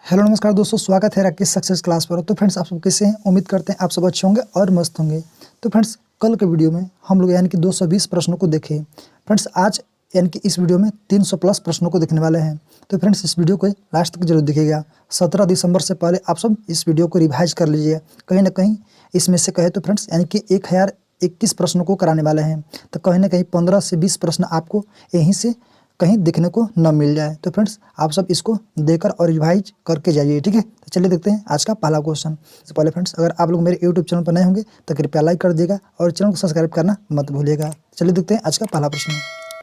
Hello नमस्कार दोस्तों, स्वागत है राकेश सक्सेस क्लास पर। तो फ्रेंड्स, आप सब कैसे हैं? उम्मीद करते हैं आप सब अच्छे होंगे और मस्त होंगे। तो फ्रेंड्स, कल के वीडियो में हम लोग यानी कि 220 प्रश्नों को देखे। फ्रेंड्स, आज यानी कि इस वीडियो में 300 प्लस प्रश्नों को देखने वाले हैं। तो फ्रेंड्स, इस वीडियो को लास्ट तक जरूर देखिएगा। 17 दिसंबर से पहले आप सब इस वीडियो को रिवाइज कर लीजिए। कहीं ना कहीं इसमें से कहे तो फ्रेंड्स यानी कि 1021 प्रश्नों को कराने वाले हैं। तो कहीं ना कहीं 15 से 20 प्रश्न आपको यहीं से कहीं देखने को न मिल जाए। तो फ्रेंड्स, आप सब इसको देकर और रिवाइज करके जाइए, ठीक है। तो चलिए देखते हैं आज का पहला क्वेश्चन। इससे पहले फ्रेंड्स, अगर आप लोग मेरे यूट्यूब चैनल पर नए होंगे तो कृपया लाइक कर दीजिएगा और चैनल को सब्सक्राइब करना मत भूलिएगा। चलिए देखते हैं आज का पहला प्रश्न।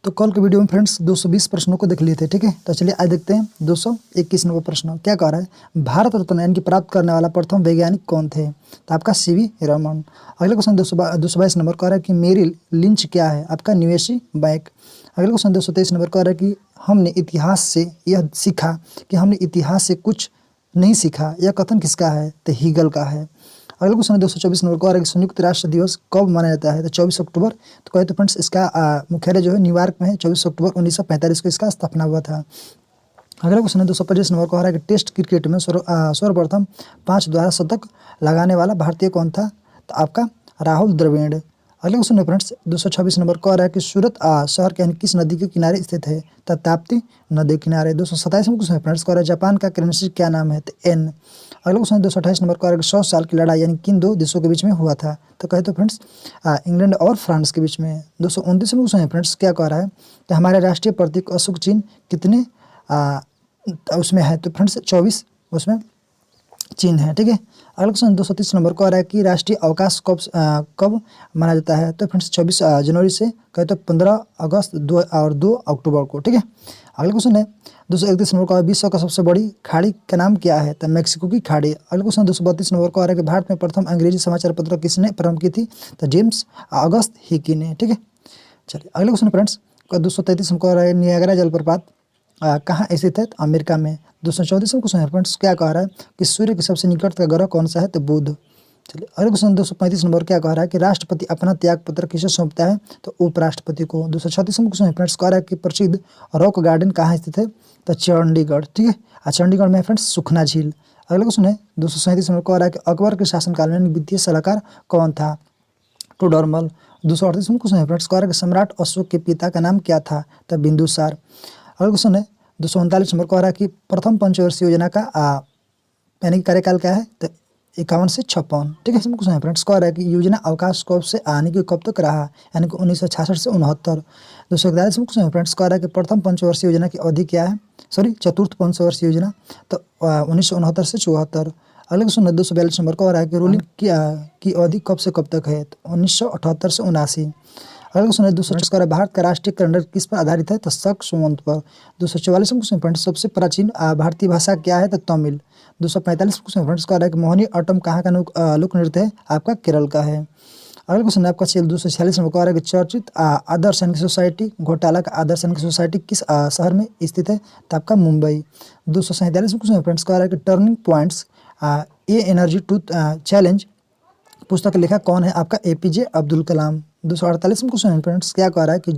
तो कल के वीडियो में फ्रेंड्स 220 प्रश्नों को देख लिए थे, ठीक है। तो चलिए आज देखते हैं 221 नंबर प्रश्न। क्या कह रहा है? भारत रत्न यानी कि प्राप्त करने वाला प्रथम वैज्ञानिक कौन थे? तो आपका सीवी रमन। अगले क्वेश्चन 222 नंबर कह रहा है कि मेरिल लिंच क्या है? आपका न्यूएसी बैक। अगले क्वेश्चन 223 नंबर कह रहा है कि हमने इतिहास से यह सीखा कि हमने इतिहास से कुछ नहीं सीखा, यह कथन किसका है? तो हीगल का है। अगले क्वेश्चन 224 नंबर कह रहा है कि संयुक्त राष्ट्र दिवस कब मनाया जाता है? तो 24 अक्टूबर। तो कहे तो फ्रेंड्स, इसका मुख्यालय जो है न्यूयॉर्क में है। 24 अक्टूबर 1945 को इसका स्थापना हुआ था। अगला क्वेश्चन है 225 नंबर कह रहा है कि टेस्ट क्रिकेट में सर्वप्रथम 5 द्वारा शतक लगाने वाला भारतीय कौन था? तो आपका राहुल द्रविड़। अगले क्वेश्चन है फ्रेंड्स 226 नंबर कह रहा है कि सूरत शहर के किस नदी के किनारे स्थित है? तो ताप्ती नदी किनारे। 227 नंबर क्वेश्चन है फ्रेंड्स कह रहा है जापान का करेंसी क्या नाम है? तो एन। अगले क्वेश्चन 228 नंबर कह रहा है कि 100 साल की लड़ाई यानी किन दो देशों के बीच में हुआ था? तो कहे तो फ्रेंड्स इंग्लैंड और फ्रांस के बीच में। 229 नंबर क्वेश्चन है फ्रेंड्स क्या कह रहा है कि हमारे राष्ट्रीय प्रतीक अशोक चिन्ह कितने उसमें है? तो फ्रेंड्स 24 उसमें चिन्ह है, ठीक है। अगला क्वेश्चन 230 नंबर कह रहा है कि राष्ट्रीय अवकाश कब माना जाता है? तो फ्रेंड्स 24 जनवरी से कहे तो 15 अगस्त 2 अक्टूबर को, ठीक है। अगला क्वेश्चन है 231 नंबर का विश्व का सबसे बड़ी खाड़ी का नाम क्या है? तो मैक्सिको की खाड़ी। अगला क्वेश्चन 232 नंबर कह रहा है कि भारत में प्रथम अंग्रेजी समाचार पत्र किसने प्रारंभ की थी? तो जेम्स अगस्त हिकी ने, ठीक है। चलिए अगला क्वेश्चन फ्रेंड्स 233 नंबर कह रहा है नियाग्रा जलप्रपात कहाँ स्थित है? तो अमेरिका में। 234 क्वेश्चन फ्रेंड्स क्या कह रहा है कि सूर्य के सबसे निकट का ग्रह कौन सा है? तो बुध। चलिए अगले क्वेश्चन 235 नंबर क्या कह रहा है कि राष्ट्रपति अपना त्याग पत्र किसे सौंपता है? तो उपराष्ट्रपति को। 236 क्वेश्चन फ्रेंड्स कह रहा है कि प्रसिद्ध रॉक गार्डन कहाँ स्थित है? तो चंडीगढ़, ठीक है। चंडीगढ़ में फ्रेंड्स सुखना झील। अगले क्वेश्चन है 237 नंबर कह रहा है कि अकबर के शासनकाल में वित्तीय सलाहकार कौन था? टोडरमल। 238 क्वेश्चन है फ्रेंड्स कह रहा है कि सम्राट अशोक के पिता का नाम क्या था? तो बिंदुसार। अगला क्वेश्चन है 239 नंबर कह रहा है कि प्रथम पंचवर्षीय योजना का यानी कि कार्यकाल क्या है? तो 51 से 56, ठीक है। क्वेश्चन है फ्रेंड्स कह रहा है कि योजना अवकाश कब से आने की कब तक रहा? यानी कि 1966 से 69। 241 क्वेश्चन है फ्रेंड्स कह रहा है कि प्रथम पंचवर्षीय योजना की अवधि क्या है? चतुर्थ पंचवर्षीय योजना तो 1969 से 74। अगले क्वेश्चन है 242 नंबर कह रहा है कि रूलिंग की अवधि कब से कब तक है? तो 1978 से 79। अगला क्वेश्चन है 246 कह रहा है भारत का राष्ट्रीय कैलेंडर किस पर आधारित है? तो शक संवत पर। 244 क्वेश्चन फ्रेंड्स सबसे प्राचीन भारतीय भाषा क्या है? तो तमिल। 245 क्वेश्चन फ्रेंड्स कह रहा है कि मोहिनी अट्टम कहाँ का लोक नृत्य है? आपका केरल का है। अगला क्वेश्चन है आपका 246 नंबर कह रहा है कि चर्चित आदर्श सैनिक सोसाइटी घोटाला का आदर्श सैनिक सोसाइटी किस शहर में स्थित है? तो आपका मुंबई। 247 क्वेश्चन फ्रेंड्स कह रहा है कि turning points a energy to challenge पुस्तक लेखक कौन है? आपका APJ Abdul Kalam. 248 question friends क्या कह रहा है कि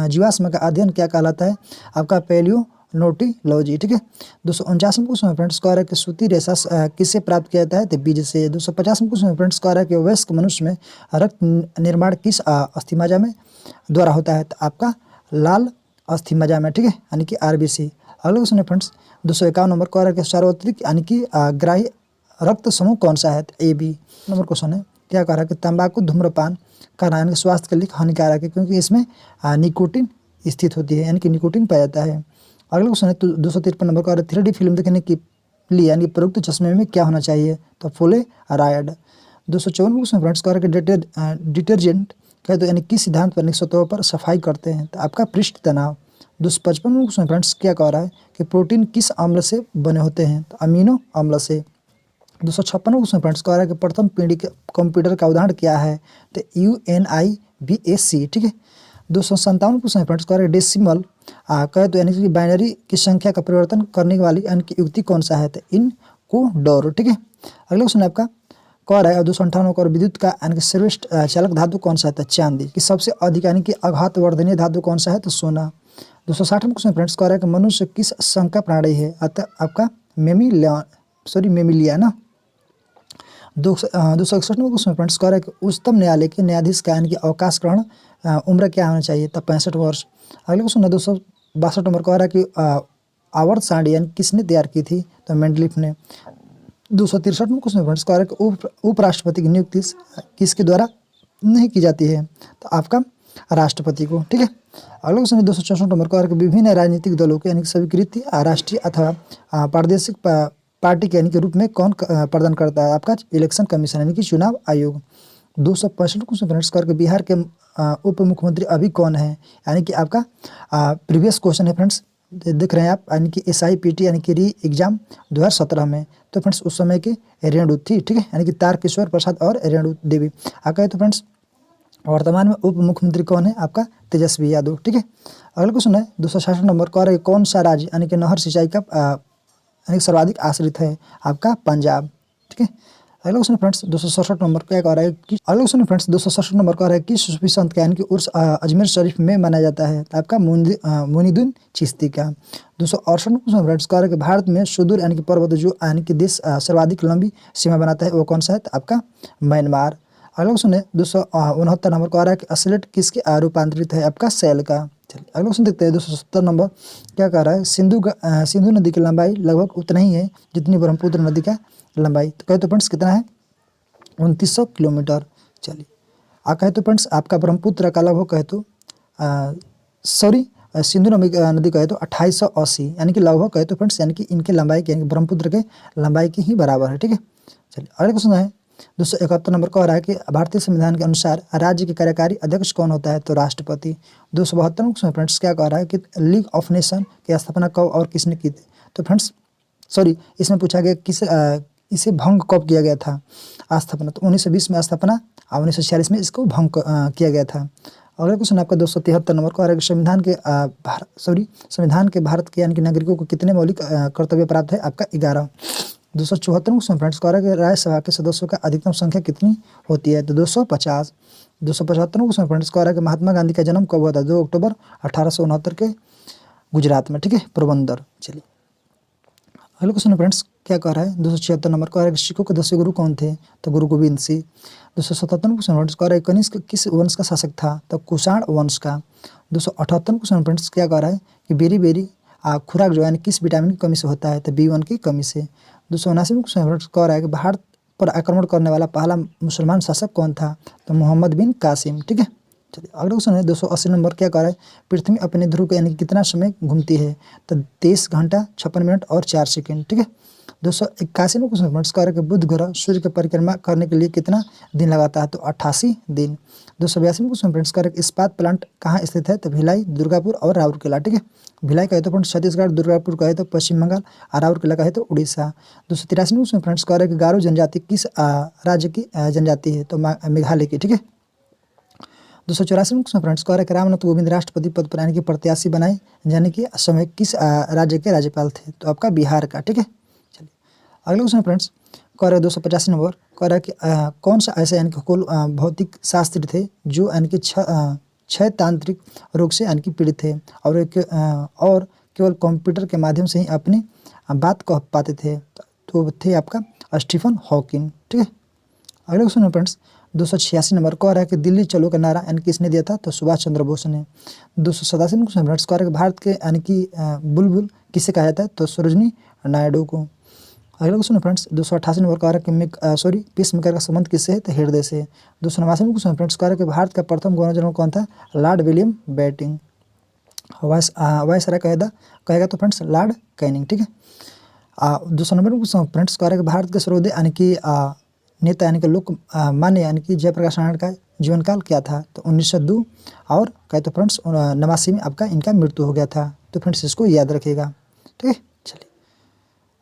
जीवाश्म का अध्ययन क्या कहलाता है? आपका पैलियोनोटोलॉजी, ठीक है। 249 क्वेश्चन फ्रेंड्स कह रहा है कि सूती रेशा किससे प्राप्त किया जाता है? तो बीज से। 250 क्वेश्चन फ्रेंड्स कह रहा है कि वयस्क मनुष्य में रक्त निर्माण किस अस्थिमज्जा में द्वारा होता है? तो आपका लाल अस्थिमज्जा में, ठीक है, यानी कि आरबीसी। अगला क्वेश्चन है फ्रेंड्स 251 नंबर कह रहा है कि सार्वत्रिक यानी कि ग्राही रक्त समूह कौन सा है? तो AB नंबर क्वेश्चन है क्या कह रहा है कि तंबाकू धूम्रपान करना यानी कि स्वास्थ्य के लिए हानिकारक है क्योंकि इसमें निकोटिन स्थित होती है, यानी कि निकोटिन पाया जाता है। अगला क्वेश्चन है 253 नंबर का 3D फिल्म देखने के लिए यानी प्रयुक्त चश्मे में क्या होना चाहिए? तो फुले रायड। 254 क्वेश्चन फ्रेंड्स कह रहा है कि डिटर्जेंट कहे तो यानी किस सिद्धांत पर सतहों पर सफाई करते हैं? तो आपका पृष्ठ तनाव। 255 क्वेश्चन फ्रेंड्स क्या कह रहा है कि प्रोटीन किस अम्ल से बने होते हैं? तो अमीनो अम्ल से। 256 क्वेश्चन फ्रेंड्स कह रहा है कि प्रथम पीढ़ी के कंप्यूटर का उदाहरण क्या है? तो UNIVAC, ठीक है। 257 क्वेश्चन फ्रेंड्स कह रहा है डेसिमल कहे तो यानी कि बाइनरी की संख्या का परिवर्तन करने वाली यानी कि युक्ति कौन सा है? तो इनकोडोर, ठीक है। अगला क्वेश्चन आपका कह रहा है 258 और विद्युत का यानी कि सर्वश्रेष्ठ चालक धातु कौन सा है? तो चांदी। कि सबसे अधिक यानी कि आघात वर्धनीय धातु कौन सा है? तो सोना। 260 क्वेश्चन फ्रेंड्स कह रहा है कि मनुष्य किस संघ का प्राणी है? अतः आपका मेमिलियाना। 261 क्वेश्चन फ्रेंड्स कह रहा है कि उच्चतम न्यायालय के न्यायाधीश का यानी कि अवकाश ग्रहण उम्र क्या होना चाहिए? तब 65 वर्ष। अगले क्वेश्चन है 262 नंबर कह रहा है कि आवर्त सारणी यानी किसने तैयार की थी? तो मेंडलीफ ने। 263 क्वेश्चन फ्रेंड्स कह रहा है कि उपराष्ट्रपति की नियुक्ति किसके द्वारा नहीं की जाती है? तो आपका राष्ट्रपति को। ठीक है। अगला क्वेश्चन है 264 नंबर कह रहा है कि विभिन्न राजनीतिक दलों के यानी कि स्वीकृति राष्ट्रीय अथवा प्रादेशिक पार्टी के यानी के रूप में कौन प्रदान करता है? आपका इलेक्शन कमीशन यानी कि चुनाव आयोग। 265 क्वेश्चन फ्रेंड्स करके बिहार के उप मुख्यमंत्री अभी कौन है? यानी कि आपका प्रीवियस क्वेश्चन है फ्रेंड्स, देख रहे हैं आप, यानी कि SIPT यानी कि री एग्जाम 2017 में। तो फ्रेंड्स उस समय के रेणु थी। ठीक है, यानी कि तारकिशोर प्रसाद और रेणु देवी। आगे तो फ्रेंड्स वर्तमान में उप मुख्यमंत्री कौन है? आपका तेजस्वी यादव। ठीक है। अगला क्वेश्चन है 266 नंबर कह रहा है कौन सा राज्य यानी कि नहर सिंचाई का यानी सर्वाधिक आश्रित है? आपका पंजाब। ठीक है। अगला क्वेश्चन फ्रेंड्स 267 नंबर क्या कह रहा है कि अगला क्वेश्चन फ्रेंड्स 267 नंबर कह रहा है कि सूफी संत का यानी कि उर्स अजमेर शरीफ में मनाया जाता है? तो आपका मुनीदुन चिश्ती का। 268 क्वेश्चन फ्रेंड्स कह रहा है कि भारत में सुदूर यानी कि पर्वत जो यानी कि देश सर्वाधिक लंबी सीमा बनाता है वो कौन सा है? तो आपका म्यांमार। अगला क्वेश्चन है 269 नंबर कह रहा है कि असलेट किसके रूपांतरित है? आपका सेल का। चलिए अगला क्वेश्चन देखते हैं 270 नंबर क्या कह रहा है? सिंधु नदी की लंबाई लगभग उतना ही है जितनी ब्रह्मपुत्र नदी का लंबाई। तो कहे तो फ्रेंड्स कितना है? 2900 किलोमीटर। चलिए कहे तो फ्रेंड्स आपका ब्रह्मपुत्र का लगभग कहे तो सिंधु नदी कहे तो 2880 यानी कि लगभग कहे तो फ्रेंड्स यानी कि इनके लंबाई के यानी कि ब्रह्मपुत्र के लंबाई की ही बराबर है। ठीक है। चलिए अगला क्वेश्चन है 271 नंबर कह रहा है कि भारतीय संविधान के अनुसार राज्य के कार्यकारी अध्यक्ष कौन होता है? तो राष्ट्रपति। 272 क्वेश्चन फ्रेंड्स क्या कह रहा है कि लीग ऑफ नेशन की स्थापना कब और किसने की थी? तो फ्रेंड्स इसमें पूछा गया इसे भंग कब किया गया था स्थापना? तो 1920 में स्थापना और 1946 में इसको भंग किया गया था। अगला क्वेश्चन आपका 273 नंबर कह रहा है कि संविधान के भारत के यानी कि नागरिकों को कितने मौलिक कर्तव्य प्राप्त है? आपका 11। 274 क्वेश्चन फ्रेंड्स कह रहा है कि राज्यसभा के सदस्यों का अधिकतम संख्या कितनी होती है? तो 250। 275 क्वेश्चन फ्रेंड्स कह रहा है कि महात्मा गांधी का जन्म कब हुआ था? 2 अक्टूबर 1869 के गुजरात में। ठीक है, पोरबंदर। चलिए अगला क्वेश्चन फ्रेंड्स क्या कह रहा है? 276 नंबर कह रहा है कि सिखों के 10 गुरु कौन थे? तो गुरु गोविंद सिंह। 277 क्वेश्चन फ्रेंड्स कह रहा है कनिष्क किस वंश का शासक था? तो कुषाण वंश का। 278 क्वेश्चन फ्रेंड्स क्या कह रहा है कि बेरी खुराक जो है किस विटामिन की कमी से होता है? तो B1 की कमी से। 279 क्वेश्चन फ्रेंड्स कह रहा है कि भारत पर आक्रमण करने वाला पहला मुसलमान शासक कौन था? तो मोहम्मद बिन कासिम। ठीक है। चलिए अगला क्वेश्चन है 280 नंबर क्या कह रहा है? पृथ्वी अपने ध्रुव को यानी कितना समय घूमती है? तो 23 घंटा 56 मिनट और 4 सेकंड। ठीक है। 281 क्वेश्चन फ्रेंड्स कह रहा है कि बुध ग्रह सूर्य की परिक्रमा करने के लिए कितना दिन लगाता है? तो 88 दिन। 282 क्वेश्चन फ्रेंड्स कह रहा है कि इस्पात प्लांट कहाँ स्थित है? तो भिलाई, दुर्गापुर और राउरकेला। ठीक है। भिलाई कहे तो फ्रेंड्स छत्तीसगढ़, दुर्गापुर कहे तो पश्चिम बंगाल और राउरकेला कहे तो उड़ीसा। 283 क्वेश्चन फ्रेंड्स कह रहा है कि गारो जनजाति किस राज्य की जनजाति है? तो मेघालय की। ठीक है। 284 क्वेश्चन फ्रेंड्स कह रहा है कि रामनाथ कोविंद राष्ट्रपति पद पर यानी कि प्रत्याशी बनाए जाने के समय किस राज्य के राज्यपाल थे? तो आपका बिहार का। ठीक है। चलिए अगला क्वेश्चन फ्रेंड्स कह रहा है 285 नंबर कह रहा है कि कौन सा ऐसा यानी कि कुल भौतिक शास्त्री थे जो यानी कि क्षय तांत्रिक रोग से यानी कि पीड़ित थे और केवल कंप्यूटर के माध्यम से ही अपनी बात कह पाते थे? तो थे आपका स्टीफन हॉकिंग। ठीक है। अगले क्वेश्चन फ्रेंड्स 286 नंबर कह रहा है कि दिल्ली चलो का नारा यानी किसने दिया था? तो सुभाष चंद्र बोस ने। 287 क्वेश्चन फ्रेंड्स कह रहा है कि भारत के यानी कि बुलबुल किसे कहा जाता है? तो सरोजनी नायडू को। अगला क्वेश्चन फ्रेंड्स 288 नंबर कह रहा है कि पीस मेकर का संबंध किससे है? तो हृदय से। 289 क्वेश्चन फ्रेंड्स कह रहा है कि भारत का प्रथम गवर्नर जनरल कौन था? Lord William Bentinck. वायसराय कहेगा तो फ्रेंड्स लॉर्ड कैनिंग। ठीक है। 290 क्वेश्चन फ्रेंड्स कह रहा है कि भारत के सर्वोदय यानी कि नेता यानी कि लोक मान्य यानी कि जयप्रकाश नारायण का जीवन काल क्या था? तो 1902 और कहे तो फ्रेंड्स 89 में आपका इनका मृत्यु हो गया था। तो फ्रेंड्स इसको याद रखिएगा। ठीक है। चलिए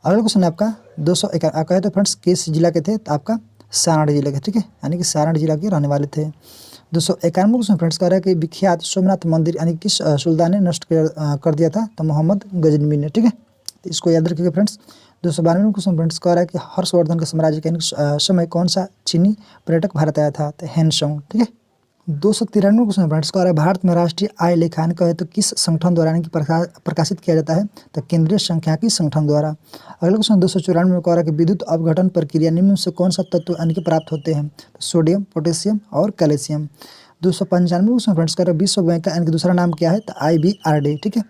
अगला क्वेश्चन है आपका 251 कहे तो फ्रेंड्स किस जिला के थे? तो आपका सारण जिले के। ठीक है, यानी कि सारण जिला के रहने वाले थे। 291 क्वेश्चन फ्रेंड्स कह रहा है कि विख्यात सोमनाथ मंदिर यानी किस सुल्तान ने नष्ट कर दिया था? तो मोहम्मद गजनवी ने। ठीक है, तो इसको याद रखिएगा फ्रेंड्स। 292 क्वेश्चन फ्रेंड्स कह रहा है कि हर्षवर्धन के साम्राज्य के समय कौन सा चीनी पर्यटक भारत आया था? तो हैनसोंग। ठीक है, 293 क्वेश्चन फ्रेंड्स का है भारत में राष्ट्रीय आय लेखांकन कहे तो किस संगठन द्वारा यानी कि प्रकाशित किया जाता है, तो केंद्रीय सांख्यिकी संगठन द्वारा। अगला क्वेश्चन 294 में कह रहा है कि विद्युत अपघटन प्रक्रिया निम्न से कौन सा तत्व यानी कि प्राप्त होते हैं, तो सोडियम, पोटेशियम और कैल्शियम। 295 क्वेश्चन फ्रेंड्स का विश्व बैंक का यानी कि दूसरा नाम क्या है, तो IBRD, ठीक है।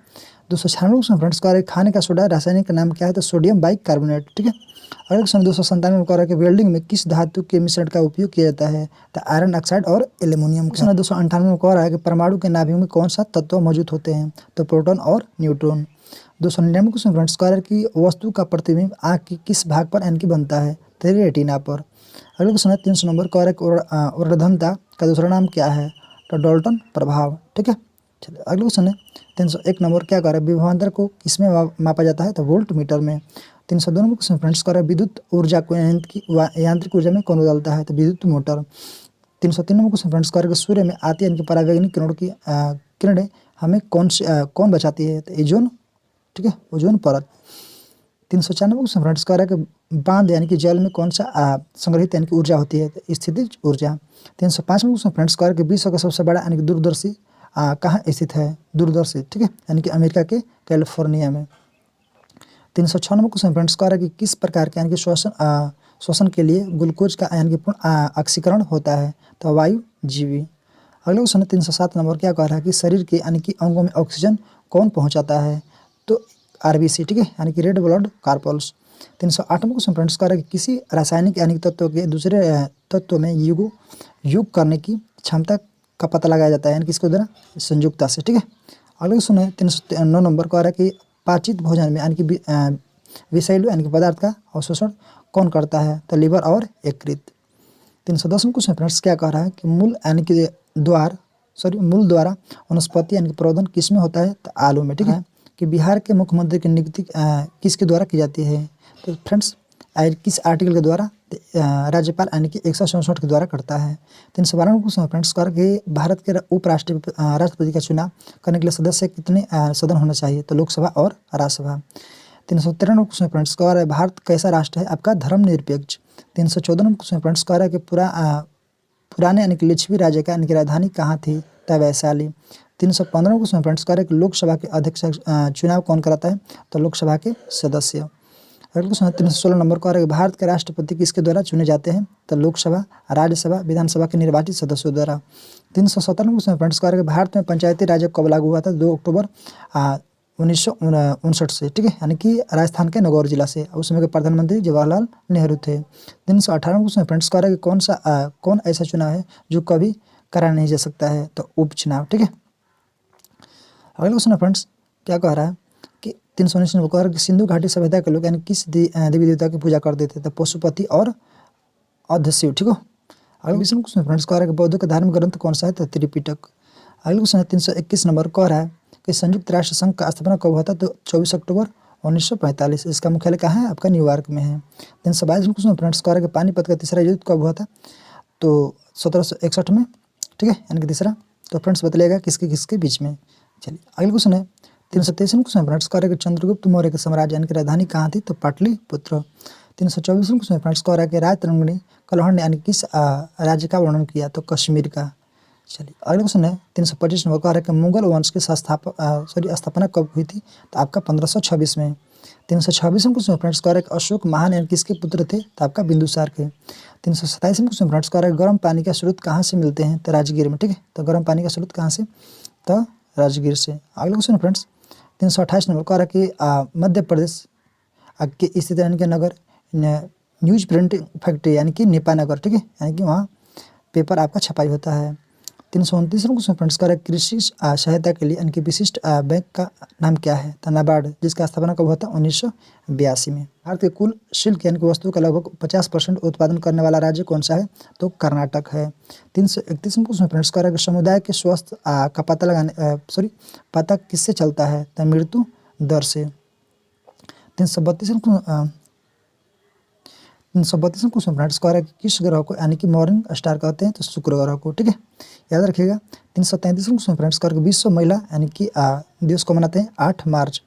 296 क्वेश्चन फ्रेंड्स का खाने का सोडा रासायनिक नाम क्या है, तो सोडियम बाइकार्बोनेट, ठीक है। अगले क्वेश्चन 297 में कह रहा है कि वेल्डिंग में किस धातु के मिश्रण का उपयोग किया जाता है, तो आयरन ऑक्साइड और एल्यूमिनियम। क्वेश्चन 298 में कह रहा है कि परमाणु के नाभिक में कौन सा तत्व मौजूद होते हैं, तो प्रोटॉन और न्यूट्रॉन। 299 क्वेश्चन फ्रेंड्स कह रहा है कि वस्तु का प्रतिबिंब आँख की किस भाग पर यानी कि बनता है, तो रेटिना पर। अगले क्वेश्चन 300 नंबर कह रहा है कि ऊर्ध्वता का दूसरा नाम क्या है, तो डाल्टन प्रभाव, ठीक है। चलिए अगले क्वेश्चन है 301 नंबर क्या कह रहा है विभवांतर को किसमें मापा जाता है, तो वोल्ट मीटर में। 302 नंबर क्वेश्चन फ्रेंड्स कह रहा है विद्युत ऊर्जा को यांत्रिक ऊर्जा में कौन बदलता है, तो विद्युत मोटर। 303 नंबर क्वेश्चन फ्रेंड्स कह रहा है कि सूर्य में आती यानी कि परावैंगनिक किरणों की किरणें हमें कौन बचाती है, तो ओजोन, ठीक है, ओजोन परत। 304 नंबर क्वेश्चन फ्रेंड्स कह रहा है कि बांध यानी कि जल में कौन सा संग्रहित यानी कि ऊर्जा होती है, तो स्थितिज ऊर्जा। 305 में क्वेश्चन फ्रेंड्स कह रहा है कि विश्व का सबसे बड़ा यानी कि दूरदर्शी कहाँ स्थित है, दूरदर्शी, ठीक है, यानी कि अमेरिका के कैलिफोर्निया में। 306 नंबर क्वेश्चन फ्रेंड्स कह रहा है कि किस प्रकार के यानी कि श्वसन के लिए ग्लूकोज का यानी कि पूर्ण ऑक्सीकरण होता है, तो वायुजीवी। अगला क्वेश्चन 307 नंबर क्या कह रहा है कि शरीर के यानी कि अंगों में ऑक्सीजन कौन पहुंचाता है, तो RBC, ठीक है, यानी कि red blood carpals. 308 number question friends कह रहा है कि किसी रासायनिक यानी कि तत्व के दूसरे तत्व में युग करने की क्षमता का पता लगाया जाता है, यानी कि इसके द्वारा संयुक्ता से, ठीक है। अगला क्वेश्चन है 309 नंबर कह रहा है कि पाचित भोजन में यानी कि विषैलु यानी कि पदार्थ का अवशोषण कौन करता है, तो लीवर और यकृत। 310 क्वेश्चन फ्रेंड्स क्या कह रहा है कि मूल यानी कि मूल द्वारा वनस्पति यानी कि प्रवर्धन किस में होता है, तो आलू में, ठीक है। कि बिहार के मुख्यमंत्री की नियुक्ति किसके द्वारा की जाती है, तो फ्रेंड्स किस आर्टिकल के द्वारा, राज्यपाल यानी कि 164 के द्वारा करता है। 312 क्वेश्चन फ्रेंड्स कर के भारत के राष्ट्रपति का चुनाव करने के लिए सदस्य कितने सदन होना चाहिए, तो लोकसभा और राज्यसभा। 313 क्वेश्चन फ्रेंड्स कह रहा है भारत कैसा राष्ट्र है, आपका धर्मनिरपेक्ष। 314 क्वेश्चन फ्रेंड्स कह रहा है कि पुराने यानी कि लिच्छवी राज्य का यानी कि राजधानी कहाँ थी, तो वैशाली। 315 क्वेश्चन फ्रेंड्स कह रहा है कि लोकसभा के अध्यक्ष चुनाव कौन कराता है, तो लोकसभा के सदस्य। अगला क्वेश्चन 316 नंबर कह रहा है कि भारत के राष्ट्रपति किसके द्वारा चुने जाते हैं, तो लोकसभा, राज्यसभा, विधानसभा के निर्वाचित सदस्यों द्वारा। 317 क्वेश्चन फ्रेंड्स कह रहा है कि भारत में पंचायती राज कब लागू हुआ था, 2 अक्टूबर 1959 से, ठीक है, यानी कि राजस्थान के नागौर जिला से। उस समय के प्रधानमंत्री जवाहरलाल नेहरू थे। 318 क्वेश्चन फ्रेंड्स कह रहा है कि कौन ऐसा चुनाव है जो कभी कराया नहीं जा सकता है, तो उपचुनाव, ठीक है। अगला क्वेश्चन फ्रेंड्स क्या कह रहा है कि 319 नंबर कह रहा है कि सिंधु घाटी सभ्यता के लोग यानी किस देवी देवता की पूजा करते थे, तो पशुपति और अधशिव, ठीक हो। अगला क्वेश्चन फ्रेंड्स कह रहा है कि बौद्ध का धार्मिक ग्रंथ कौन सा है, तो त्रिपिटक। अगला क्वेश्चन 321 नंबर कह रहा है कि संयुक्त राष्ट्र संघ का स्थापना कब हुआ था, तो 24 अक्टूबर 1945। इसका मुख्यालय कहाँ है, आपका न्यूयॉर्क में है। 322 क्वेश्चन फ्रेंड्स कह रहा है कि पानीपत का तीसरा युद्ध कब हुआ था, तो 1761 में, ठीक है, यानी कि तीसरा। तो फ्रेंड्स बतलेगा किसके किसके बीच में। चलिए अगला क्वेश्चन है 323 क्वेश्चन फ्रेंड्स कह रहा है कि चंद्रगुप्त मौर्य के साम्राज्य यानी कि राजधानी कहाँ थी, तो पाटलिपुत्र। 324 क्वेश्चन फ्रेंड्स कह रहा है कि राजतरंगिणी कलहर ने यानी किस राज्य का वर्णन किया, तो कश्मीर का। चलिए अगला क्वेश्चन है 325 नंबर कह रहा है कि मुगल वंश की स्थापना कब हुई थी, तो आपका 1526 में। 326 क्वेश्चन फ्रेंड्स कह रहा है कि अशोक महान यानी किसके पुत्र थे, तो आपका बिंदुसार के। 327 क्वेश्चन फ्रेंड्स कह रहा है गर्म पानी का स्रोत कहाँ से मिलते हैं, तो राजगीर में, ठीक है। तो गर्म पानी का स्रोत कहाँ से, तो राजगीर से। अगला क्वेश्चन फ्रेंड्स 328 नंबर कह रहा है कि मध्य प्रदेश के स्थित यानी कि नगर न्यूज प्रिंटिंग फैक्ट्री यानी कि नेपानगर, ठीक है, यानी कि वहाँ पेपर आपका छपाई होता है। 329 क्वेश्चन फ्रेंड्स कह रहा है कृषि सहायता के लिए यानी कि विशिष्ट बैंक का नाम क्या है, तो नाबार्ड, जिसका स्थापना कब हुआ था, 1982 में। भारत के कुल सिल्क यानी कि वस्तु का लगभग 50% उत्पादन करने वाला राज्य कौन सा है, तो कर्नाटक है। 331 क्वेश्चन फ्रेंड्स कह रहा है कि समुदाय के स्वास्थ्य का पता किससे चलता है, तो मृत्यु दर से। 332 क्वेश्चन फ्रेंड्स कह रहा है कि किस ग्रह को यानी कि मॉर्निंग स्टार कहते हैं, तो शुक्र ग्रह को, ठीक है, याद रखिएगा। 333 क्वेश्चन फ्रेंड्स कह रहा है कि विश्व महिला यानी कि दिवस को मनाते हैं 8 मार्च।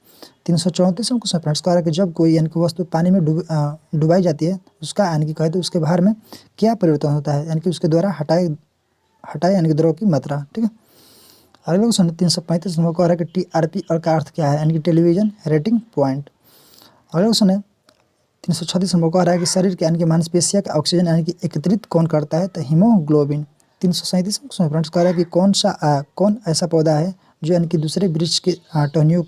334 क्वेश्चन फ्रेंड्स कह रहा है कि जब कोई यानी कि वस्तु पानी में डुबाई जाती है उसका यानी कि कहे तो उसके भार में क्या परिवर्तन होता है, यानी कि उसके द्वारा हटाए यानी कि द्रव की मात्रा। ठीक है, अगला क्वेश्चन है 335 नंबर को आ रहा है कि टीआरपी और का अर्थ क्या है, यानी कि टेलीविजन रेटिंग पॉइंट। अगला क्वेश्चन है 336 नंबर को आ रहा है कि शरीर के यानी कि मांसपेशियाँ का ऑक्सीजन यानी कि एकत्रित कौन करता है, तो हीमोग्लोबिन। 337 क्वेश्चन फ्रेंड्स कह रहा है कि कौन ऐसा पौधा है जो यानी कि दूसरे वृक्ष के टहनियों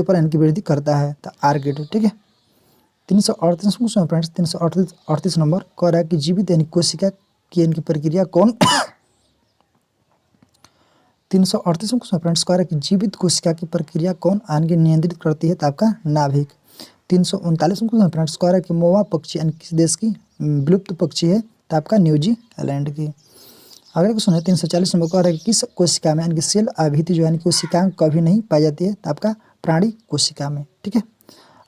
पर यानी कि वृद्धि करता है, तो आर्किड। ठीक है, 338 क्वेश्चन फ्रेंड्स 338 नंबर कह रहा है कि जीवित यानी कोशिका की यानी कि प्रक्रिया कौन 338 क्वेश्चन फ्रेंड्स कह रहा है कि जीवित कोशिका की प्रक्रिया कौन यानी कि नियंत्रित करती है, तो आपका नाभिक। 339 क्वेश्चन फ्रेंड्स कह रहा है कि मोवा पक्षी यानी किस देश की विलुप्त पक्षी है, तो आपका न्यूजीलैंड की। अगला क्वेश्चन है 340 नंबर कह रहा है कि किस कोशिका में यानी कि सेल अभिति जो यानी कि कोशिकाएं कभी नहीं पाई जाती है, तो आपका प्राणी कोशिका में। ठीक है,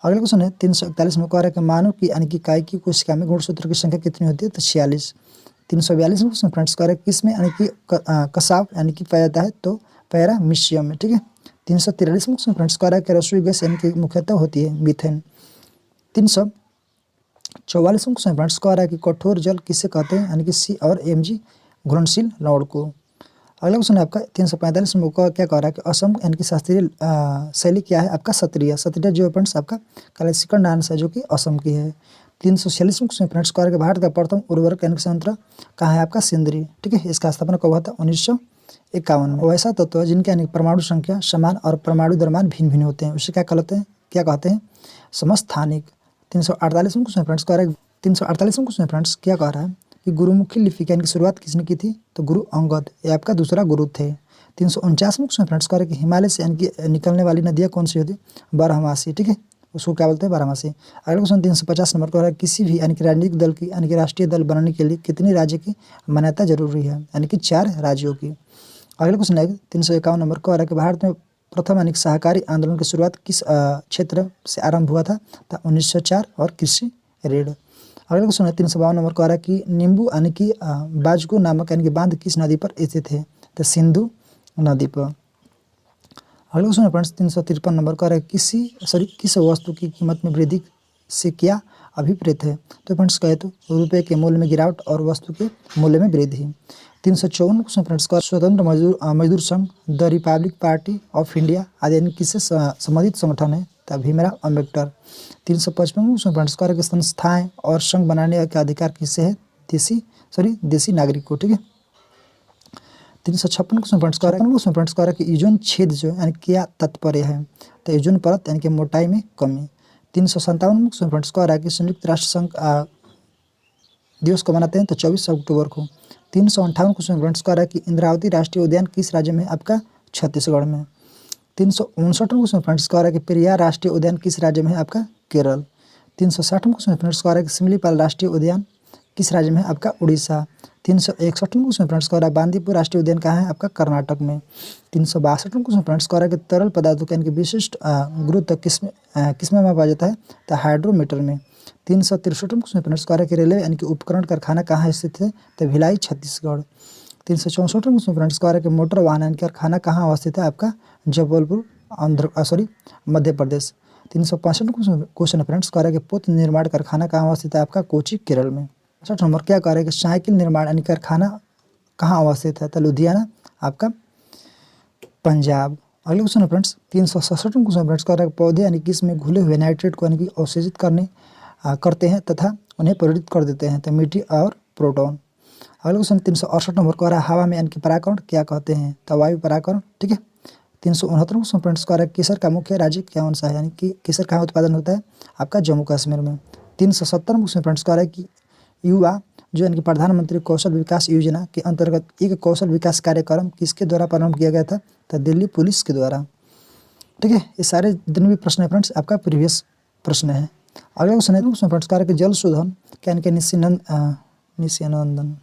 अगला क्वेश्चन है 341 में कह रहा है कि मानव की यानी कि काय की कोशिका में गुणसूत्र की संख्या कितनी होती है, तो 46। 342 में क्वेश्चन फ्रेंड्स कह रहा है किस में यानी कि कसाव यानी कि पाया जाता है, तो पैरामीशियम में। ठीक है, 343 में क्वेश्चन फ्रेंड्स कह रहा है कि रसोई गैस यानी कि मुख्यतः होती है मीथेन। 344 में क्वेश्चन फ्रेंड्स कह रहा है कि कठोर जल किसे कहते हैं, यानी कि सी और एमजी घुलनशील लवण को। अगला क्वेश्चन है आपका 345 में क्या कह रहा है कि असम यानी कि शास्त्रीय शैली क्या है, आपका सत्रिय जो फ्रेंड्स आपका क्लासिकल डांस है जो कि असम की है। 346 में क्वेश्चन फ्रेंड्स कह रहा है कि भारत का प्रथम उर्वरक यानी कि संयंत्र कहाँ है, आपका सिंदरी। ठीक है, इसका स्थापना कब हुआ था, 1951 में। वैसा तत्व जिनके यानी प्रमाणु संख्या समान और परमाणु द्रव्यमान भिन्न भिन्न होते हैं उसे क्या कहते हैं समस्थानिक। 348 में क्वेश्चन फ्रेंड्स कह रहा है 348 में क्वेश्चन फ्रेंड्स क्या कह रहा है कि गुरुमुखी लिपि की शुरुआत किसने की थी, तो गुरु अंगद, ये आपका दूसरा गुरु थे। 349 में क्वेश्चन फ्रेंड्स कह रहे हैं कि हिमालय से यानी कि निकलने वाली नदियाँ कौन सी होती है, बारहमासी। ठीक है, उसको क्या बोलते हैं, बारहमासी। अगला क्वेश्चन 350 नंबर का है किसी भी यानी कि राजनीतिक दल की यानी कि राष्ट्रीय दल बनाने के लिए कितनी राज्य की मान्यता जरूरी है, यानी कि 4 राज्यों की। अगला क्वेश्चन है 351 नंबर का है कि भारत में प्रथम यानी कि सहकारी आंदोलन की शुरुआत किस क्षेत्र से आरंभ हुआ था, तो 1904 और कृषि ऋण। अगला क्वेश्चन है 352 नंबर का है कि नींबू यानी कि बाजगो नामक यानी कि बांध किस नदी पर स्थित है, तो सिंधु नदी पर। अगला क्वेश्चन है फ्रेंड्स 353 नंबर का है किस वस्तु की कीमत में वृद्धि से क्या अभिप्रेत है, तो फ्रेंड्स कहे तो रुपये के मूल्य में गिरावट और वस्तु के मूल्य में वृद्धि। 354 क्वेश्चन फ्रेंड्स का स्वतंत्र मजदूर संघ, the Republic party of India आदि यानी किससे संबंधित संगठन है, तो भीमराव अम्बेडकर। 355 क्वेश्चन फ्रेंड्स का कि संस्थाएं और संघ बनाने का अधिकार किससे है, देसी नागरिक को। ठीक है, 356 क्वेश्चन फ्रेंड्स का कि ओजोन छेद जो यानी क्या तात्पर्य है, तो ओजोन परत यानी कि मोटाई में कमी। 357 क्वेश्चन फ्रेंड्स का कि संयुक्त राष्ट्र संघ दिवस को मनाते हैं, तो 24 अक्टूबर को। 358 क्वेश्चन फ्रेंड्स का कि इंद्रावती राष्ट्रीय उद्यान किस राज्य में, आपका छत्तीसगढ़ में। 359 क्वेश्चन फ्रेंड्स का कि पेरियार राष्ट्रीय उद्यान किस राज्य में है, आपका केरल। 360 क्वेश्चन फ्रेंड्स का कि सिमलीपाल राष्ट्रीय उद्यान किस राज्य में है, आपका उड़ीसा। 361 क्वेश्चन फ्रेंड्स का बांदीपुर राष्ट्रीय उद्यान कहाँ है, आपका कर्नाटक में। 362 क्वेश्चन फ्रेंड्स का कि तरल पदार्थों के यानी कि विशिष्ट गुरुत्व किसमें मापा जाता है, तो हाइड्रोमीटर में। 363 क्वेश्चन फ्रेंड्स का कि रेलवे यानी कि उपकरण कारखाना कहाँ स्थित है, तो भिलाई छत्तीसगढ़। 364 क्वेश्चन फ्रेंड्स का कि मोटर वाहन यानी कारखाना कहाँ अवस्थित है, आपका जबलपुर मध्य प्रदेश। 365 क्वेश्चन फ्रेंड्स कह रहा है कि पुत्र निर्माण कारखाना कहाँ अवस्थित है, आपका कोची केरल में। 66 नंबर क्या कह रहा है कि साइकिल निर्माण यानी कारखाना कहाँ अवस्थित है, तो लुधियाना, आपका पंजाब। अगले क्वेश्चन है फ्रेंड्स 367 क्वेश्चन फ्रेंड्स कह रहा है पौधे यानी कि इसमें घुले हुए नाइट्रेट को यानी कि अवशोषित करते हैं तथा उन्हें प्रज्वलित कर देते हैं, तो मिट्टी और प्रोटॉन। अगला क्वेश्चन 368 नंबर कह रहा है हवा में यानी कि परागकण क्या कहते हैं, तो वायु परागकण। ठीक है, 369 क्वेश्चन फ्रेंड्स कह रहा है केसर का मुख्य राज्य कौन सा है, यानी कि केसर कहाँ उत्पादन होता है, आपका जम्मू कश्मीर में। 370 क्वेश्चन फ्रेंड्स कह रहा है कि युवा जो यानी कि प्रधानमंत्री कौशल विकास योजना के अंतर्गत एक कौशल विकास कार्यक्रम किसके द्वारा प्रारंभ किया गया था, तो दिल्ली पुलिस के द्वारा। ठीक है, ये सारे जितने भी प्रश्न है फ्रेंड्स आपका प्रीवियस प्रश्न है। अगला क्वेश्चन है फ्रेंड्स कह रहा है कि जल शोधन क्या यानी कि निस्यनंदन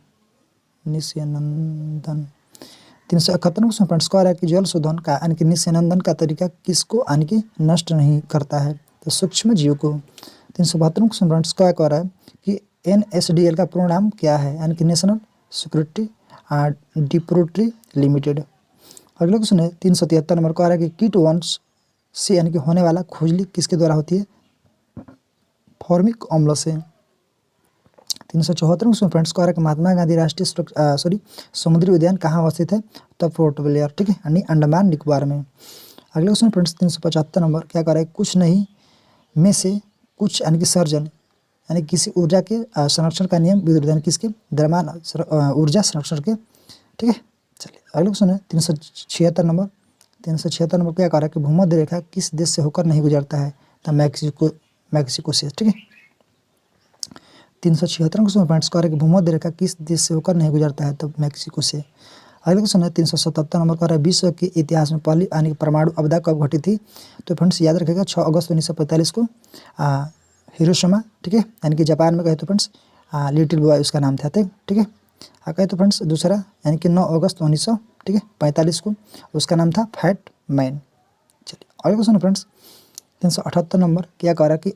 371 क्वेश्चन फ्रेंड्स कह रहा है कि जल शोधन का यानी कि निस्यनंदन का तरीका किसको यानी कि नष्ट नहीं करता है, तो सूक्ष्म जीव को। 372 क्वेश्चन फ्रेंड्स क्या कह रहा है कि NSDL का पूर्ण नाम क्या है, यानी कि नेशनल सिक्योरिटी डिपोजिटरी लिमिटेड। अगला क्वेश्चन है 373 नंबर कह रहा है कि कीट वंश से यानी कि होने वाला खुजली किसके द्वारा होती है, फॉर्मिक अम्ल से। 374 क्वेश्चन फ्रेंड्स कह रहा है कि महात्मा गांधी राष्ट्रीय समुद्री उद्यान कहाँ अवस्थित है? तो पोर्ट ब्लेयर, ठीक है, यानी अंडमान निकोबार में। अगले क्वेश्चन फ्रेंड्स 375 नंबर क्या कह रहा है? कुछ नहीं में से कुछ यानी कि सर्जन यानी किसी ऊर्जा के संरक्षण का नियम विरुद्ध यानी किसके? द्रव्यमान ऊर्जा संरक्षण के, ठीक है। चलिए अगले क्वेश्चन है 376 नंबर। 376 नंबर क्या कह रहा है कि भूमध्य रेखा किस देश से होकर नहीं गुजरता है? तो मैक्सिको से, ठीक है। 376 क्वेश्चन पॉइंट्स कह रहा है कि भूमध्य रेखा किस देश से होकर नहीं गुजरता है? तो मैक्सिको से। अगले क्वेश्चन है 377 नंबर कह रहा है विश्व के इतिहास में पहली यानी कि परमाणु आपदा कब घटी थी? तो फ्रेंड्स याद रखिएगा 6 अगस्त 1945 को हिरोशिमा, ठीक है, यानी कि जापान में कहे तो फ्रेंड्स लिटिल बॉय उसका नाम था, ठीक है। कहे तो फ्रेंड्स दूसरा यानी कि 9 अगस्त 1945 को उसका नाम था फैट मैन। चलिए अगले क्वेश्चन फ्रेंड्स 378 नंबर क्या कह रहा है कि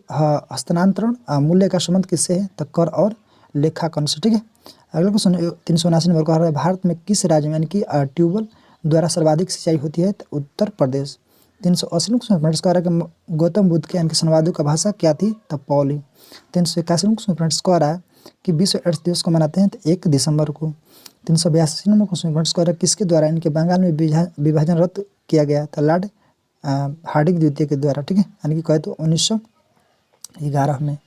हस्तांतरण मूल्य का संबंध किससे है? तो कर और लेखांकन से, ठीक है। अगला क्वेश्चन 379 नंबर कह रहा है भारत में किस राज्य में यानी कि ट्यूबवेल द्वारा सर्वाधिक सिंचाई होती है? तो उत्तर प्रदेश। 380 क्वेश्चन फ्रेंड्स कह रहा है कि गौतम बुद्ध के यानी कि संवादों का भाषा क्या थी? तो पौली। 381 क्वेश्चन फ्रेंड्स कह रहा है कि विश्व एड्स दिवस को मनाते हैं? तो 1 दिसंबर को। 382 नंबर क्वेश्चन फ्रेंड्स कह रहा है किसके द्वारा इनके बंगाल में विभाजन रद्द किया गया? तो लॉर्ड हार्डिंग द्वितीय के द्वारा, ठीक है, यानी कि कहे तो 1911 में।